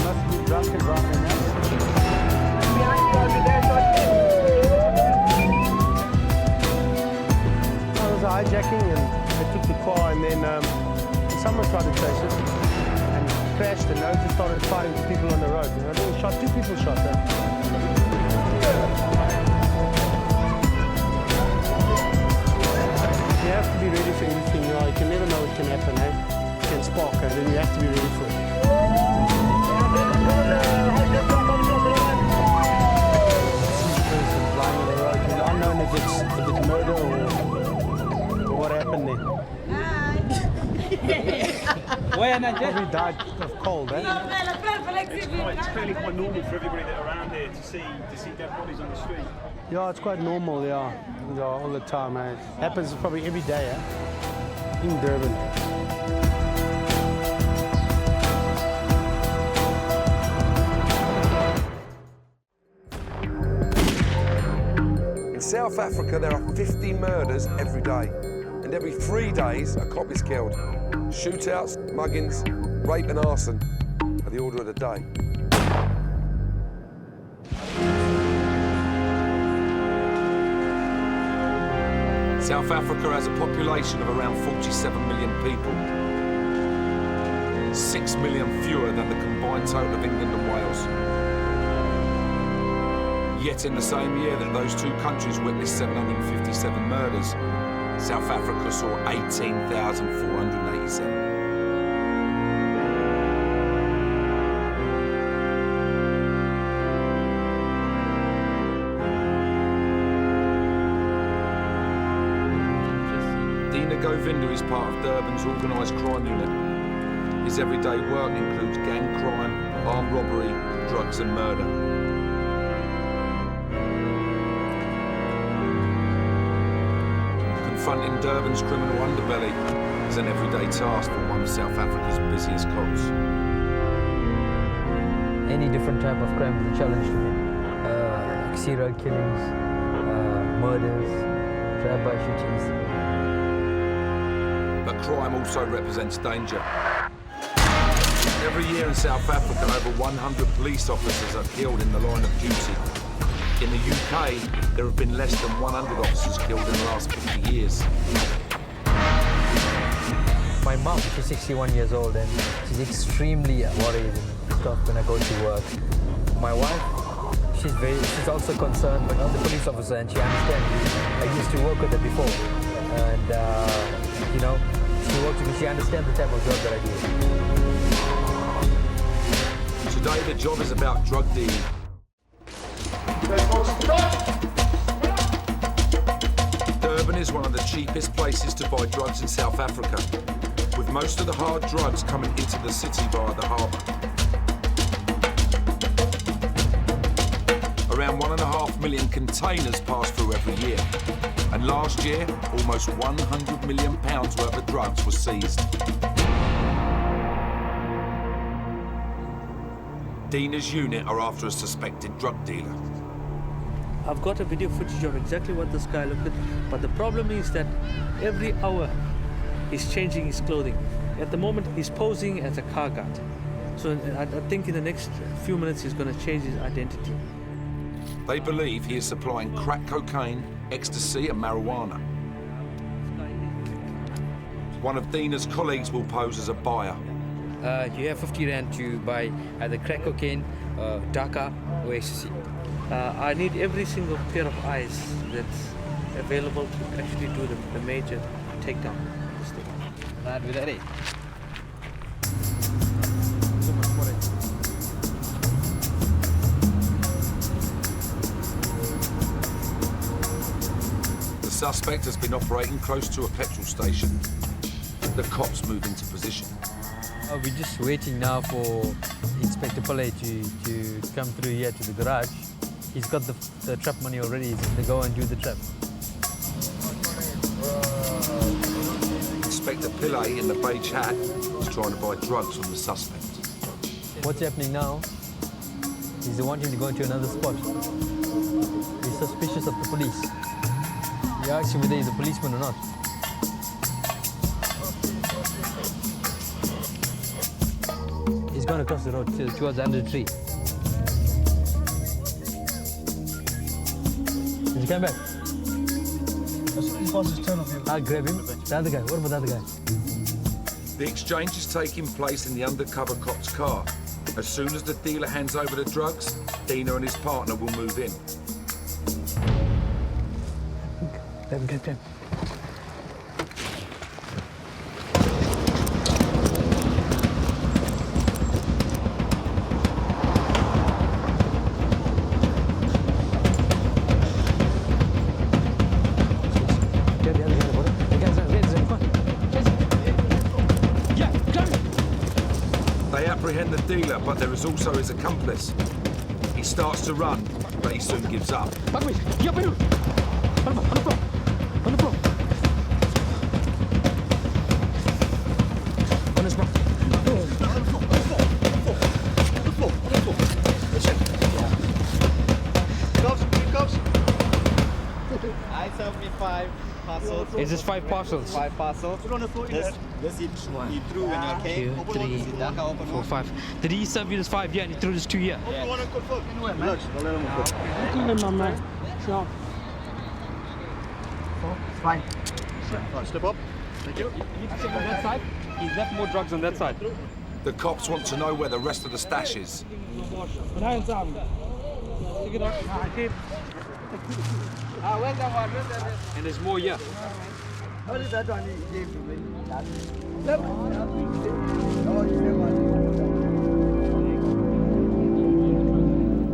Must be drunk and driving, There was a hijacking and they took the car and then someone tried to chase it and crashed and just started firing to people on the road. You know, they shot, 2 people shot there. You have to be ready for anything. You can never know what can happen, eh? It can spark, and then you have to be ready for it. Lying on the road, it's unknown if it's murder or what happened there. Probably died of cold, eh? It's clearly quite normal for everybody that are around here to see dead bodies on the street. Yeah, it's quite normal, yeah all the time, eh? It happens probably every day, eh? In Durban. In South Africa, there are 50 murders every day, and every 3 days, a cop is killed. Shootouts, muggings, rape and arson are the order of the day. South Africa has a population of around 47 million people. 6 million fewer than the combined total of England and Wales. Yet in the same year that those 2 countries witnessed 757 murders, South Africa saw 18,487. Govinda is part of Durban's organised crime unit. His everyday work includes gang crime, armed robbery, drugs and murder. Confronting Durban's criminal underbelly is an everyday task for one of South Africa's busiest cops. Any different type of crime is a challenge to me. Serial killings, murders, drive-by shootings. But crime also represents danger. Every year in South Africa, over 100 police officers are killed in the line of duty. In the UK, there have been less than 100 officers killed in the last 50 years. My mom, she's 61 years old and she's extremely worried and stuff when I go to work. My wife, she's also concerned, but not the police officer, and she understands. I used to work with her before, and you know, she works because she understands the type of job that I do. Today, the job is about drug dealing. Durban is one of the cheapest places to buy drugs in South Africa, with most of the hard drugs coming into the city via the harbour. Around 1.5 million containers pass through every year, and last year, almost £100 million worth of drugs were seized. Dina's unit are after a suspected drug dealer. I've got a video footage of exactly what this guy looked at, but the problem is that every hour he's changing his clothing. At the moment, he's posing as a car guard. So I think in the next few minutes, he's going to change his identity. They believe he is supplying crack cocaine, ecstasy and marijuana. One of Dina's colleagues will pose as a buyer. You have 50 rand to buy either crack cocaine, Dhaka, or ecstasy. I need every single pair of eyes that's available to actually do the major takedown. Right, with that, The suspect has been operating close to a petrol station. The cops move into position. We're just waiting now for Inspector Pillay to come through here to the garage. He's got the trap money already. He's going to go and do the trap. Inspector Pillay in the beige hat is trying to buy drugs from the suspect. What's happening now is they want him to go into another spot. He's suspicious of the police. He asks him whether he's a policeman or not. He's gone across the road towards under the tree. Did you come back? I'll grab him. The other guy. What about the other guy? The exchange is taking place in the undercover cop's car. As soon as the dealer hands over the drugs, Dina and his partner will move in. Let him get him. They apprehend the dealer, but there is also his accomplice. He starts to run, but he soon gives up. I 75 parcels. Is this 5 parcels? 5 parcels. This you threw when you came. 2, 3, 4, 5. Did he serve you this 5 here and he threw this 2 here? Fine. Step up. Thank you. You need to check on that side. He's left more drugs on that side. The cops want to know where the rest of the stash is. And there's more here.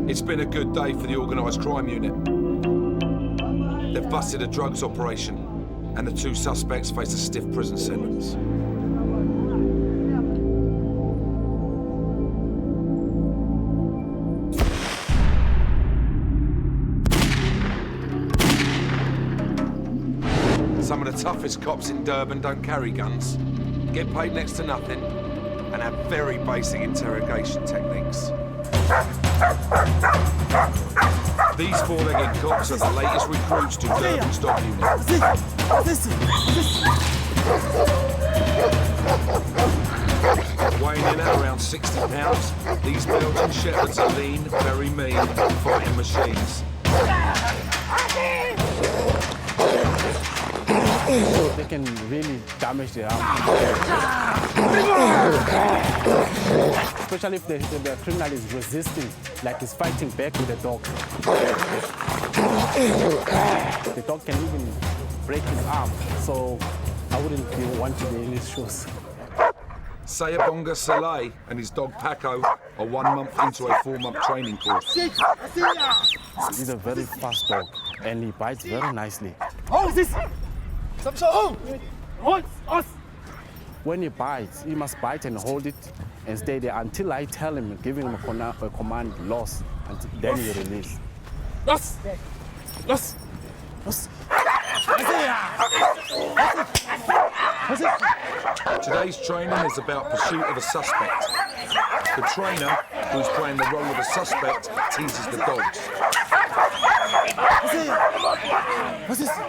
It's been a good day for the organised crime unit. They've busted a drugs operation, and the 2 suspects face a stiff prison sentence. Some of the toughest cops in Durban don't carry guns, get paid next to nothing, and have very basic interrogation techniques. These 4-legged cops are the latest recruits to Durban's dog unit. Weighing in at around 60 pounds, these Belgian Shepherds are lean, very mean, fighting machines. They can really damage the arm. Especially if the criminal is resisting, like he's fighting back with the dog. The dog can even break his arm, so I wouldn't want to be in his shoes. Sayabonga Saleh and his dog Paco are 1 month into a 4-month training course. He's a very fast dog, and he bites very nicely. Oh, is this? When he bites, he must bite and hold it and stay there until I tell him, giving him a command, loss, and then he release. Loss! Loss! Loss! Today's training is about pursuit of a suspect. The trainer, who's playing the role of a suspect, teases the dogs.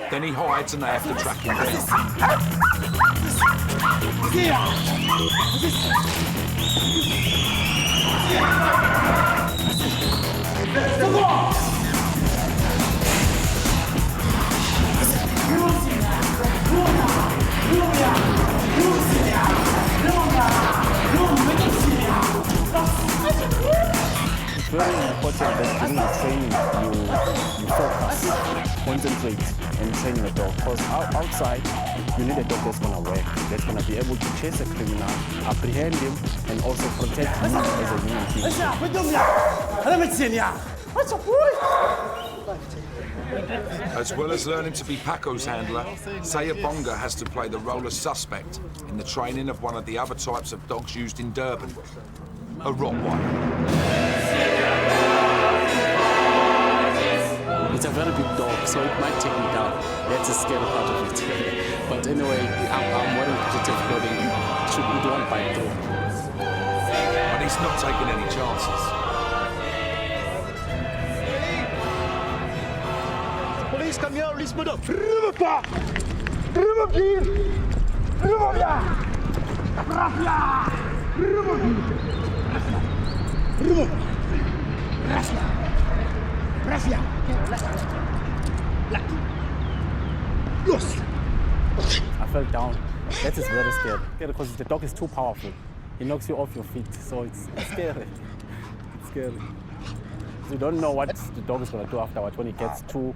Then he hides and they have to track him down. very important that during the training you focus, concentrate, and train your dog. Because outside, you need a dog that's going to work, that's going to be able to chase a criminal, apprehend him, and also protect you as a human being. As well as learning to be Paco's handler, Sayabonga has to play the role of suspect in the training of one of the other types of dogs used in Durban, a Rottweiler. It's a very big dog, so it might take me down. That's a scary part of it. But anyway, I'm wearing protective clothing. It won't bite through. But he's not taking any chances. Police, come here, release me up. Remove here. Remove here. I fell down. That is very scary. Because the dog is too powerful. He knocks you off your feet, so it's scary. It's scary. You don't know what the dog is going to do afterwards when he gets too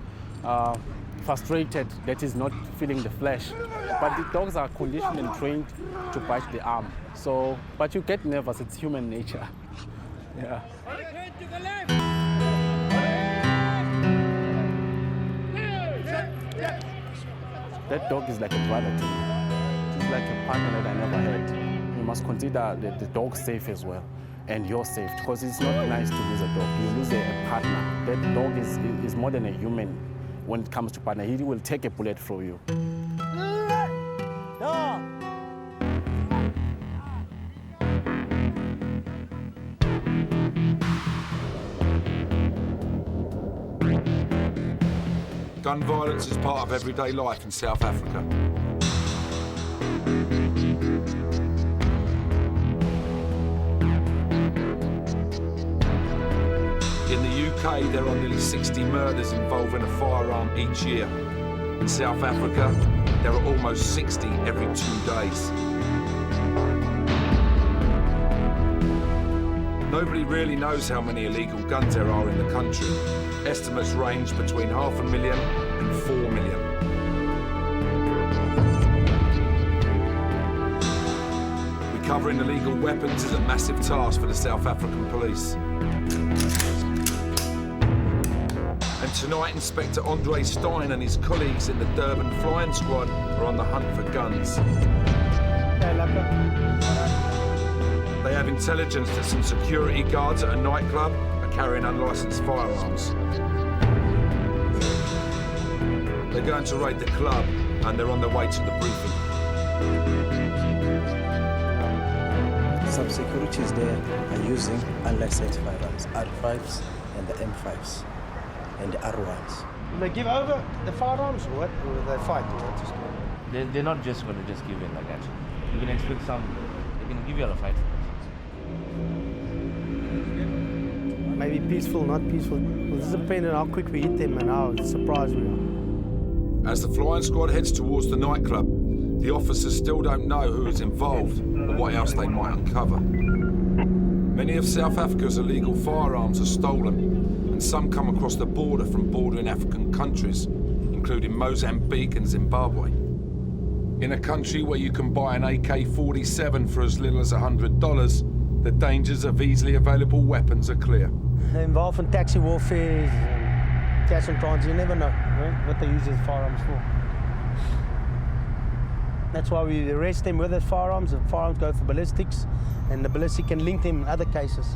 frustrated that he's not feeling the flesh. But the dogs are conditioned and trained to bite the arm. So, but you get nervous, it's human nature. Yeah. That dog is like a brother to me. It's like a partner that I never had. You must consider the dog safe as well. And you're safe, because it's not nice to lose a dog. You lose a partner. That dog is more than a human when it comes to partner. He will take a bullet from you. Gun violence is part of everyday life in South Africa. In the UK, there are nearly 60 murders involving a firearm each year. In South Africa, there are almost 60 every 2 days. Nobody really knows how many illegal guns there are in the country. Estimates range between 500,000 and 4 million. Recovering illegal weapons is a massive task for the South African police. And tonight, Inspector Andre Stein and his colleagues in the Durban flying squad are on the hunt for guns. They have intelligence that some security guards at a nightclub are carrying unlicensed firearms. They're going to raid the club and they're on their way to the briefing. Some securities there are using unlicensed firearms, R5s and the M5s and the R1s. Will they give over the firearms or what? Or will they fight? Or what's the story? They're not just going to just give in like that. You can expect some, they can give you a fight. Maybe peaceful, not peaceful. Well, this depends on how quick we hit them and how surprised we are. As the flying squad heads towards the nightclub, the officers still don't know who is involved or what else they might uncover. Many of South Africa's illegal firearms are stolen, and some come across the border from bordering African countries, including Mozambique and Zimbabwe. In a country where you can buy an AK-47 for as little as $100, the dangers of easily available weapons are clear. They're involved in taxi warfare, cash and transit, you never know what they use these firearms for. That's why we arrest them with the firearms. The firearms go for ballistics, and the ballistic can link them in other cases. Is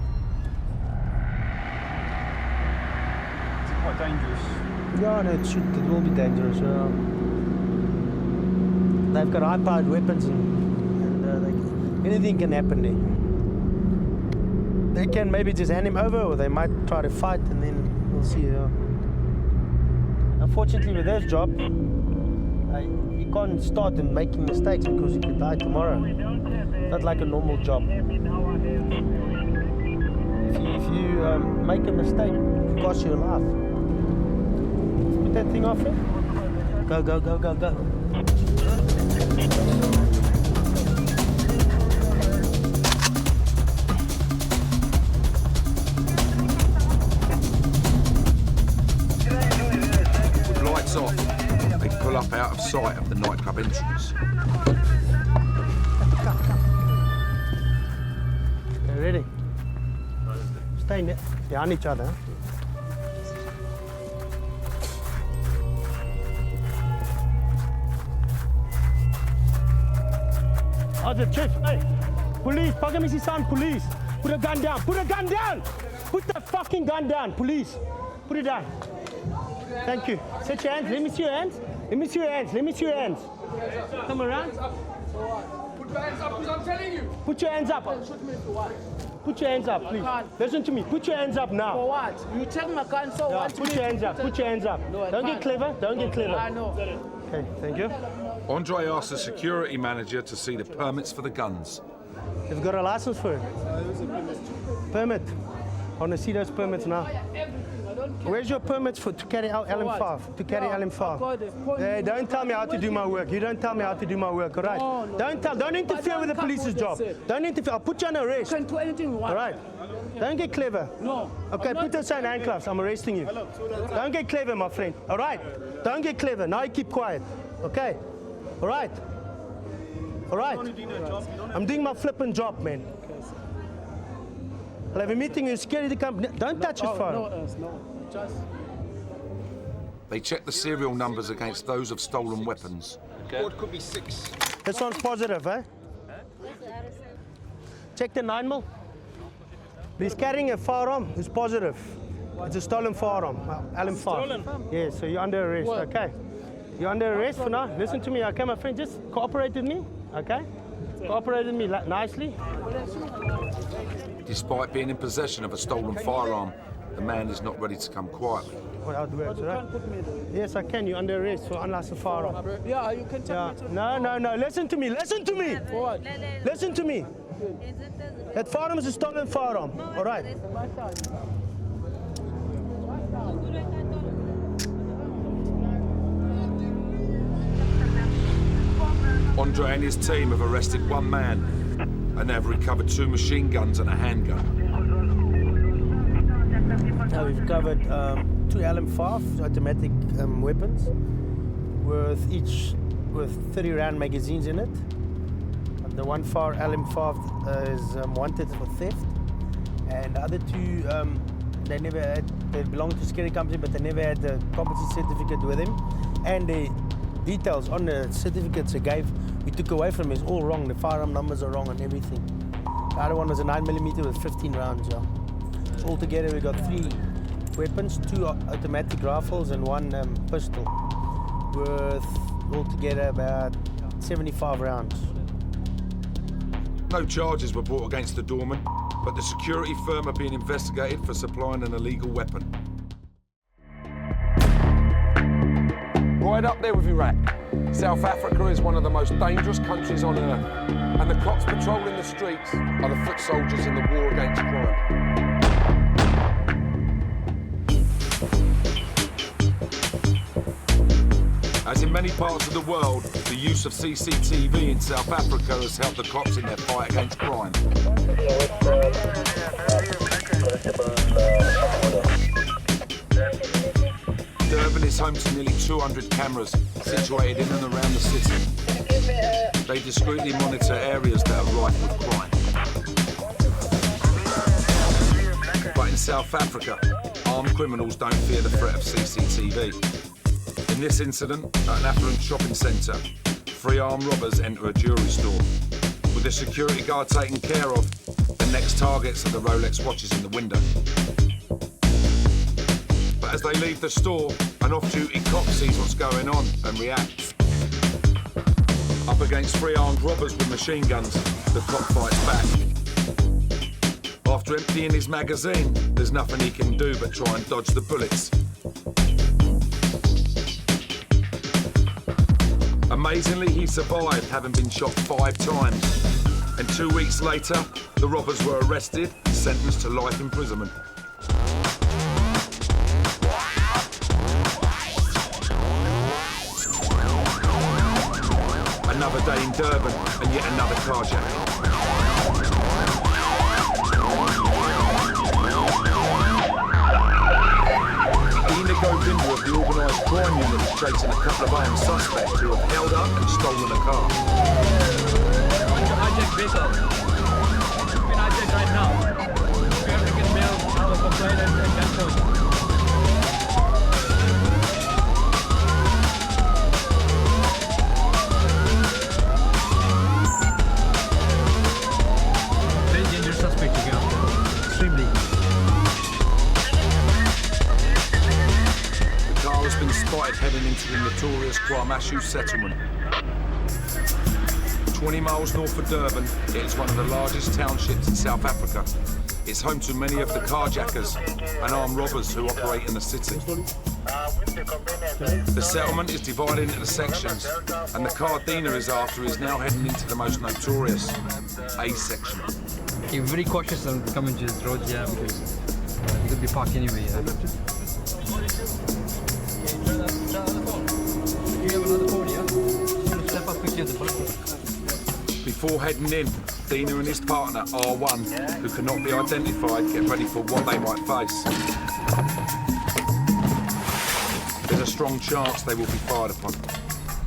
it quite dangerous? Yeah, no, it will be dangerous. They've got high-powered weapons, and anything can happen there. They can maybe just hand him over, or they might try to fight, and then we'll see. Unfortunately, with their job, you can't start in making mistakes because you could die tomorrow. Not like a normal job. If you make a mistake, it costs you a life. Put that thing off here. Go, go, go, go, go. Jones. Okay, ready? Stay behind each other. Oh, the chief, hey, police, pakai misi sound, police. Put a gun down, put a gun down. Put the fucking gun down, police. Put it down. Thank you. Set your hands, let me see your hands. Let me see your hands, let me see your hands. Come around. Put your hands up, because I'm telling you. Put your hands up. Put your hands up, please. Listen to me, put your hands up now. For what? You take my gun, so what? Put your hands up, put your hands up. No, don't get clever, don't get clever. I know. Okay, thank you. Andre asked the security manager to see the permits for the guns. You've got a license for it? Permit. I want to see those permits now. Where's your permits to carry out LM5? To carry LM5? Hey, don't tell me how to do my work. You don't tell me how to do my work, all right? Don't interfere with the police's job. Don't interfere. I'll put you on arrest. You can do anything you want. All right. Don't get clever. No. Okay, put us in handcuffs. I'm arresting you. Don't get clever, my friend. All right? Don't get clever. Now you keep quiet. Okay? All right? All right? I'm doing my flipping job, man. I'll have a meeting with security company. Don't touch his phone. No, just... They checked the serial numbers against those of stolen weapons. Code could be 6. This one's positive, eh? Check the 9mm. He's carrying a firearm. It's positive. It's a stolen firearm. LM5. Stolen? Yeah, so you're under arrest, okay? You're under arrest for now. Listen to me, okay, my friend? Just cooperate with me, okay? Cooperate with me nicely. Despite being in possession of a stolen firearm, the man is not ready to come quietly. Well, how it works, right? Yes, I can. You're under arrest for unlicensed firearm. Yeah, you can tell me. No. Listen to me. Listen to me. What? Listen to me. That firearm is a stolen firearm. All right. Andre and his team have arrested one man and have recovered 2 machine guns and a handgun. Now we've covered 2 LM5 automatic weapons with 30 round magazines in it. The one for LM5 is wanted for theft, and the other 2 they belong to security company, but they never had the competency certificate with them, and the details on the certificates we took away from him is all wrong. The firearm numbers are wrong and everything. The other one was a 9mm with 15 rounds. Yeah. So altogether we got 3 weapons, 2 automatic rifles and 1 pistol, with altogether about 75 rounds. No charges were brought against the doorman, but the security firm are being investigated for supplying an illegal weapon. Right up there with Iraq. South Africa is one of the most dangerous countries on earth, and the cops patrolling the streets are the foot soldiers in the war against crime. As in many parts of the world, the use of CCTV in South Africa has helped the cops in their fight against crime. Durban is home to nearly 200 cameras situated in and around the city. They discreetly monitor areas that are rife with crime. But in South Africa, armed criminals don't fear the threat of CCTV. In this incident, at an affluent shopping centre, 3 armed robbers enter a jewellery store. With the security guard taken care of, the next targets are the Rolex watches in the window. But as they leave the store, an off-duty cop sees what's going on and reacts. Up against 3 armed robbers with machine guns, the cop fights back. After emptying his magazine, there's nothing he can do but try and dodge the bullets. Amazingly, he survived, having been shot 5 times. And 2 weeks later, the robbers were arrested and sentenced to life imprisonment. Another day in Durban, and yet another carjacking. Ian Govinda of the organised crime unit is chasing a couple of armed suspects who have held up and stolen a car. Hijack vehicle. It's been hijacked right now. We have to get mail, our complaint and gun code. Very dangerous suspect to get up there. Extremely. The car has been spotted heading into the notorious Kwamashu settlement. 20 miles north of Durban, it is one of the largest townships in South Africa. It's home to many of the carjackers and armed robbers who operate in the city. The settlement is divided into sections, and the car Dina is after is now heading into the most notorious A section. You're very cautious on coming to this road here because you could be parked anywhere. Yeah. You have another phone here? Step up quickly at the bottom. Before heading in, Dina and his partner, R1, who cannot be identified, get ready for what they might face. There's a strong chance they will be fired upon.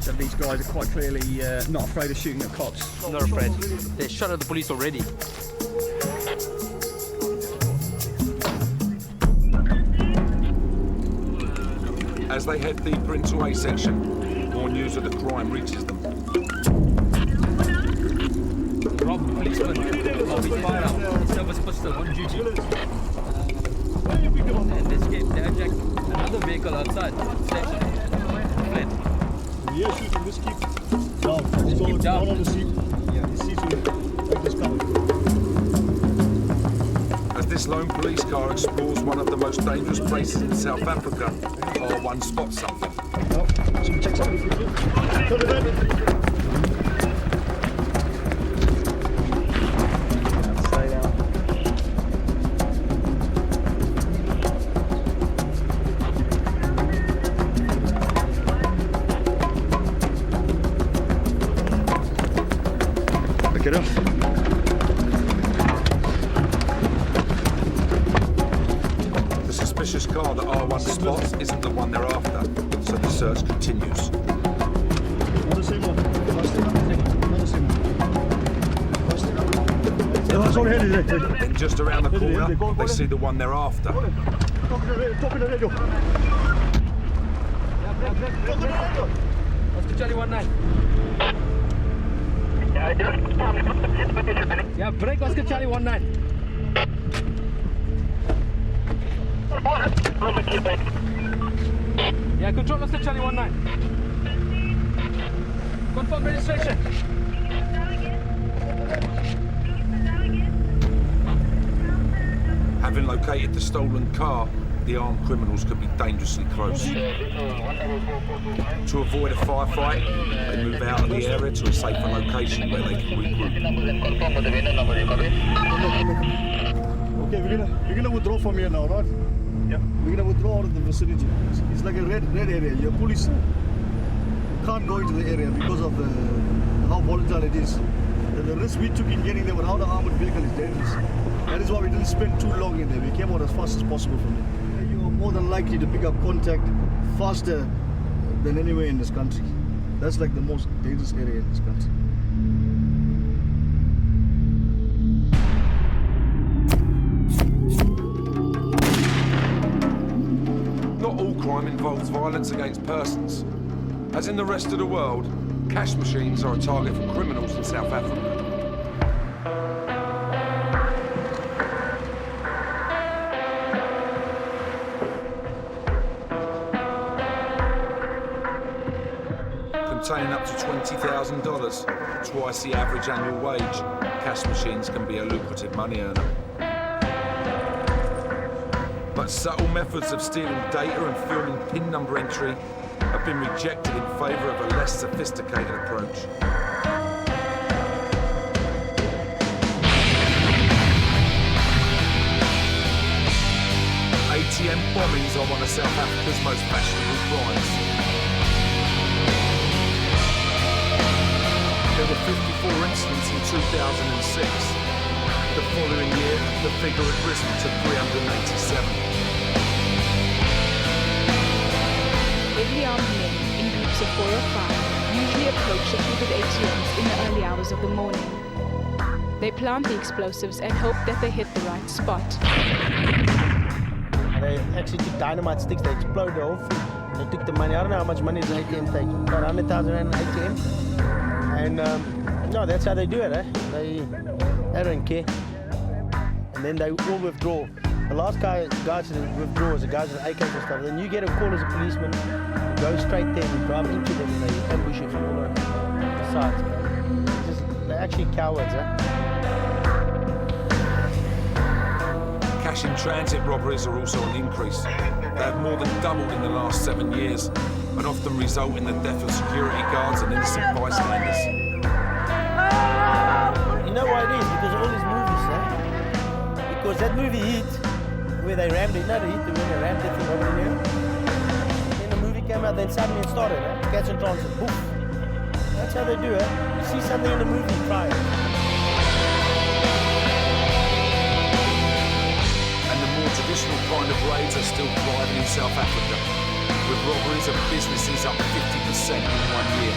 So these guys are quite clearly not afraid of shooting at cops. Not afraid. They shot at the police already. As they head deeper into A section, more news of the crime reaches them. Rob policeman with firearms, service pistol on duty. And they escaped. They hijacked another vehicle outside station. Fled. We are shooting this keep down. So keep down on the seat. Yeah, the seat will take this cover. As this lone police car explores one of the most dangerous places in South Africa, R1 spots something. Oh, some check something quickly. Put it in. Get up. The suspicious car that R1 spots isn't the one they're after, so the search continues. Not the same one. Not the same one. Then just around the corner, they see the one they're after. Oscar Charlie 19. Yeah, break Oscar Charlie 19. Yeah, control Oscar Charlie 19. Confirm registration. Having located the stolen car, the armed criminals could be dangerously close. To avoid a firefight, they move out of the area to a safer location where they can regroup. Okay, we're gonna withdraw from here now, right? Yeah. We're gonna withdraw out of the vicinity. It's like a red area. Your police can't go into the area because of how volatile it is. The risk we took in getting there without an armored vehicle is dangerous. That is why we didn't spend too long in there. We came out as fast as possible from it. You're more than likely to pick up contact faster than anywhere in this country. That's like the most dangerous area in this country. Not all crime involves violence against persons. As in the rest of the world, cash machines are a target for criminals in South Africa. Containing up to $20,000, twice the average annual wage, cash machines can be a lucrative money earner. But subtle methods of stealing data and filming PIN number entry have been rejected in favour of a less sophisticated approach. ATM bombings are one of South Africa's most fashionable crimes. There were 54 incidents in 2006. The following year, the figure had risen to 387. armed men in groups of 4 or 5 usually approach secluded ATMs in the early hours of the morning. They plant the explosives and hope that they hit the right spot. They actually took dynamite sticks, they exploded the whole thing. They took the money. I don't know how much money the ATM takes. About 100,000 rand an ATM. And no, that's how they do it, eh? They don't care. And then they all withdraw. The last guys to withdraw is the guys with AKs and stuff. Then you get a call as a policeman, go straight there, you drive into them, and they ambush you from all the sides. They're actually cowards, eh? Cash in transit robberies are also on the increase. They have more than doubled in the last 7 years and often result in the death of security guards and innocent bystanders. You know why it is? Because of all these movies, eh? Because that movie Heat, where they rammed it, not the Heat, when they rammed it thing over there. Then the movie came out, then suddenly it started, eh? Catch and transit, poof. That's how they do it. You see something in the movie, try it. Traditional kind of raids are still thriving in South Africa, with robberies of businesses up 50% in 1 year.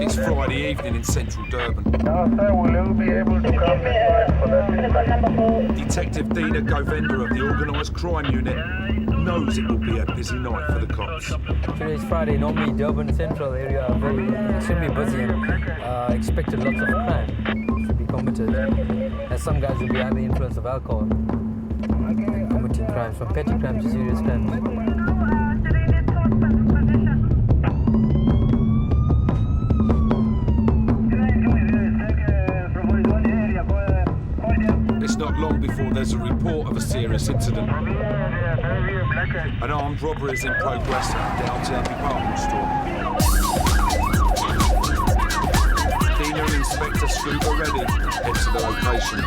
It's Friday evening in central Durban. Detective Dina Govender of the Organised Crime Unit knows it will be a busy night for the cops. Today is Friday. Normally Durban Central area are very extremely busy and expected lots of crime to be committed. As some guys will be under the influence of alcohol, committing crimes, from petty crimes to serious crimes. It's not long before there's a report of a serious incident. An armed robbery is in progress at a downtown department store. Dina and Inspector Scuba Ready head to the location.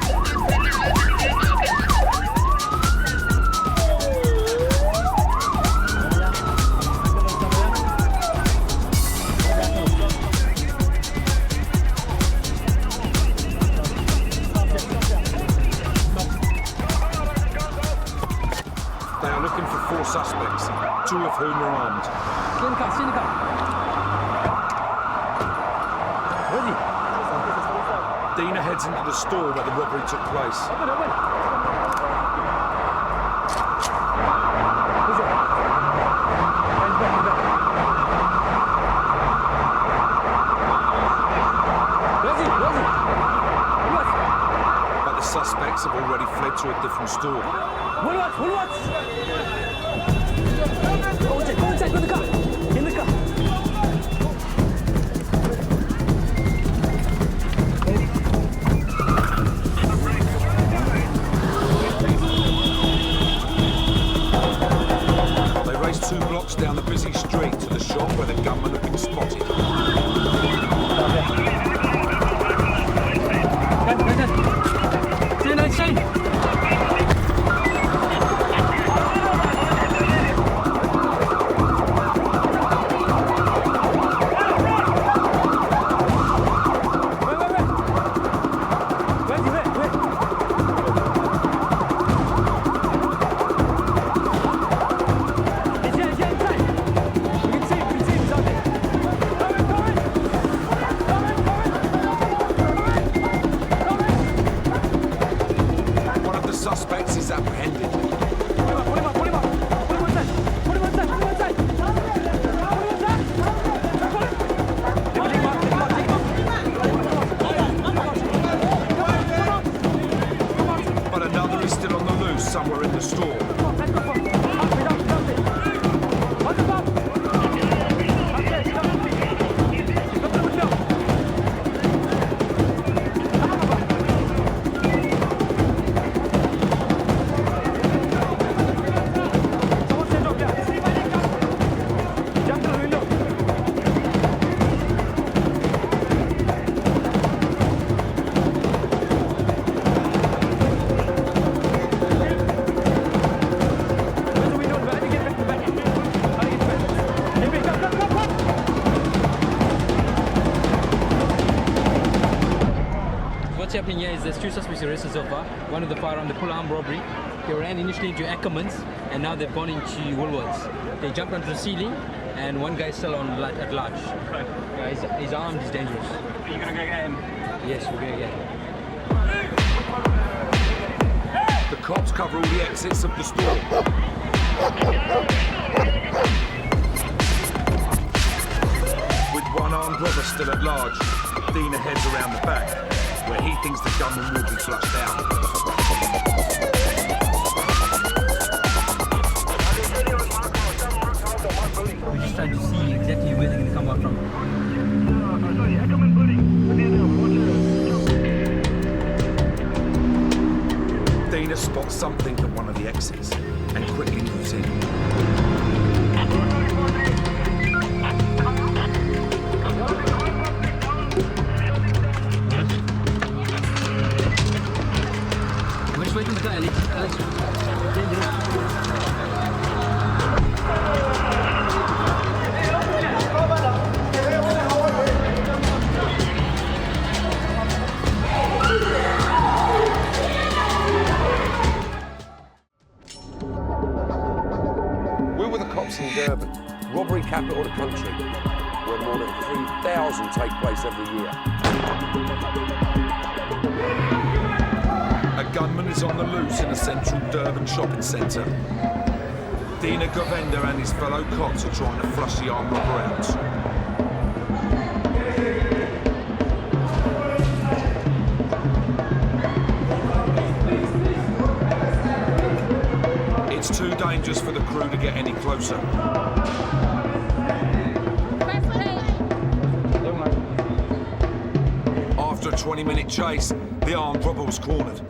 Suspects, 2 of whom are armed. Dina heads into the store where the robbery took place. But the suspects have already fled to a different store. Go inside, go in the car. In the car. They race 2 blocks down the busy street to the shop where the gunman had been spotted. happening here is there's 2 suspects arrested so far. One of the firearm, the full-arm robbery. They ran initially into Ackermans, and now they've gone into Woolworths. They jumped onto the ceiling, and one guy's still on at large. Okay. Yeah, he's armed, he's dangerous. Are you going to go get him? Yes, we're going to get him. The cops cover all the exits of the store. With one armed robber still at large, Dina heads around the back, where he thinks the gunman will be flushed out. We're just trying to see exactly where they're going to come out from. Dina spots something at one of the exits and quickly moves in. We're just waiting for the guy, Alex. We're with the cops in Durban, robbery capital of the country, where more than 3,000 take place every year. A gunman is on the loose in a central Durban shopping centre. Dina Govender and his fellow cops are trying to flush the armed robber out. It's too dangerous for the crew to get any closer. After a 20-minute chase, the armed robber was cornered.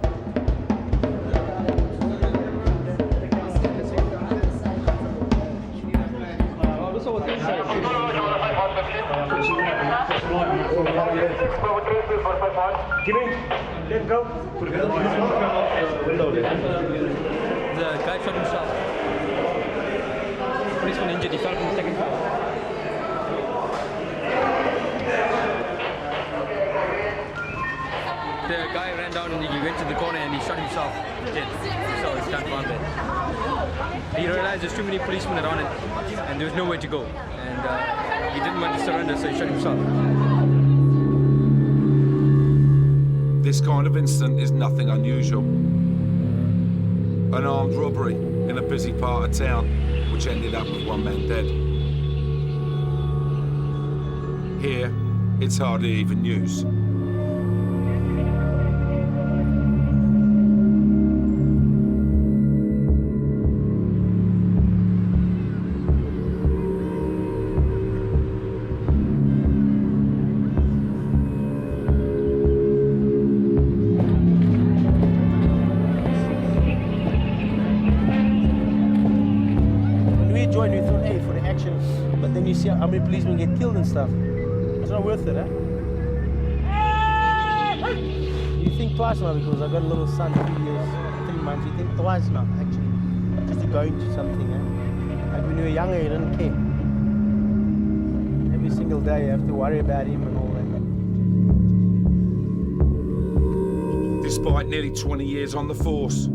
Let go. The guy shot himself. Policeman injured, he fell from the second floor. The guy ran down and he went to the corner and he shot himself dead. So it's done found there. He realized there's too many policemen around it and there was nowhere to go. And he didn't want to surrender, so he shot himself. This kind of incident is nothing unusual. An armed robbery in a busy part of town, which ended up with one man dead. Here, it's hardly even news. We thought, hey, for the action, but then you see how many policemen get killed and stuff. It's not worth it, huh? You think twice now because I've got a little son, 3 years, 3 months. You think twice now, actually, just to go into something, huh? Like when you were younger, you didn't care. Every single day you have to worry about him and all that. Despite nearly 20 years on the force,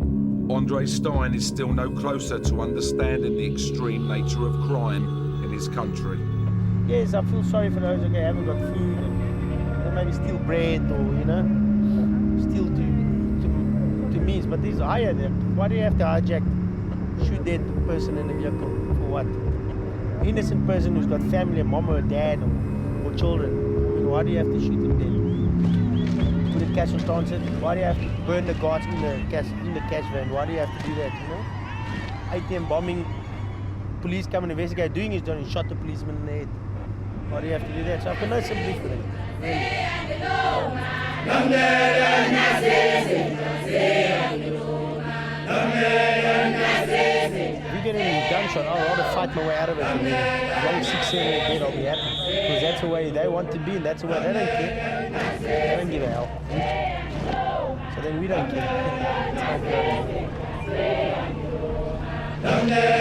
Andre Stein is still no closer to understanding the extreme nature of crime in his country. Yes, I feel sorry for those who haven't got food and maybe steal bread or, you know, steal to means. But these higher there. Why do you have to hijack, shoot dead person in a vehicle? For what? Innocent person who's got family, a mom or a dad or children. I mean, why do you have to shoot them dead? Put a cash on transit. Why do you have to burn the guards in the cash van? Why do you have to do that, you know? ATM bombing, police come and investigate, doing his job and shot the policeman in the head. Why do you have to do that? So I've got no sympathy for that, If you get any gunshot, I'll rather fight my way out of it and then long 6, 7 dead, I'll be happy. Because that's the way they want to be and that's the way they don't care. They don't give a hell. So then we don't care. It's not good.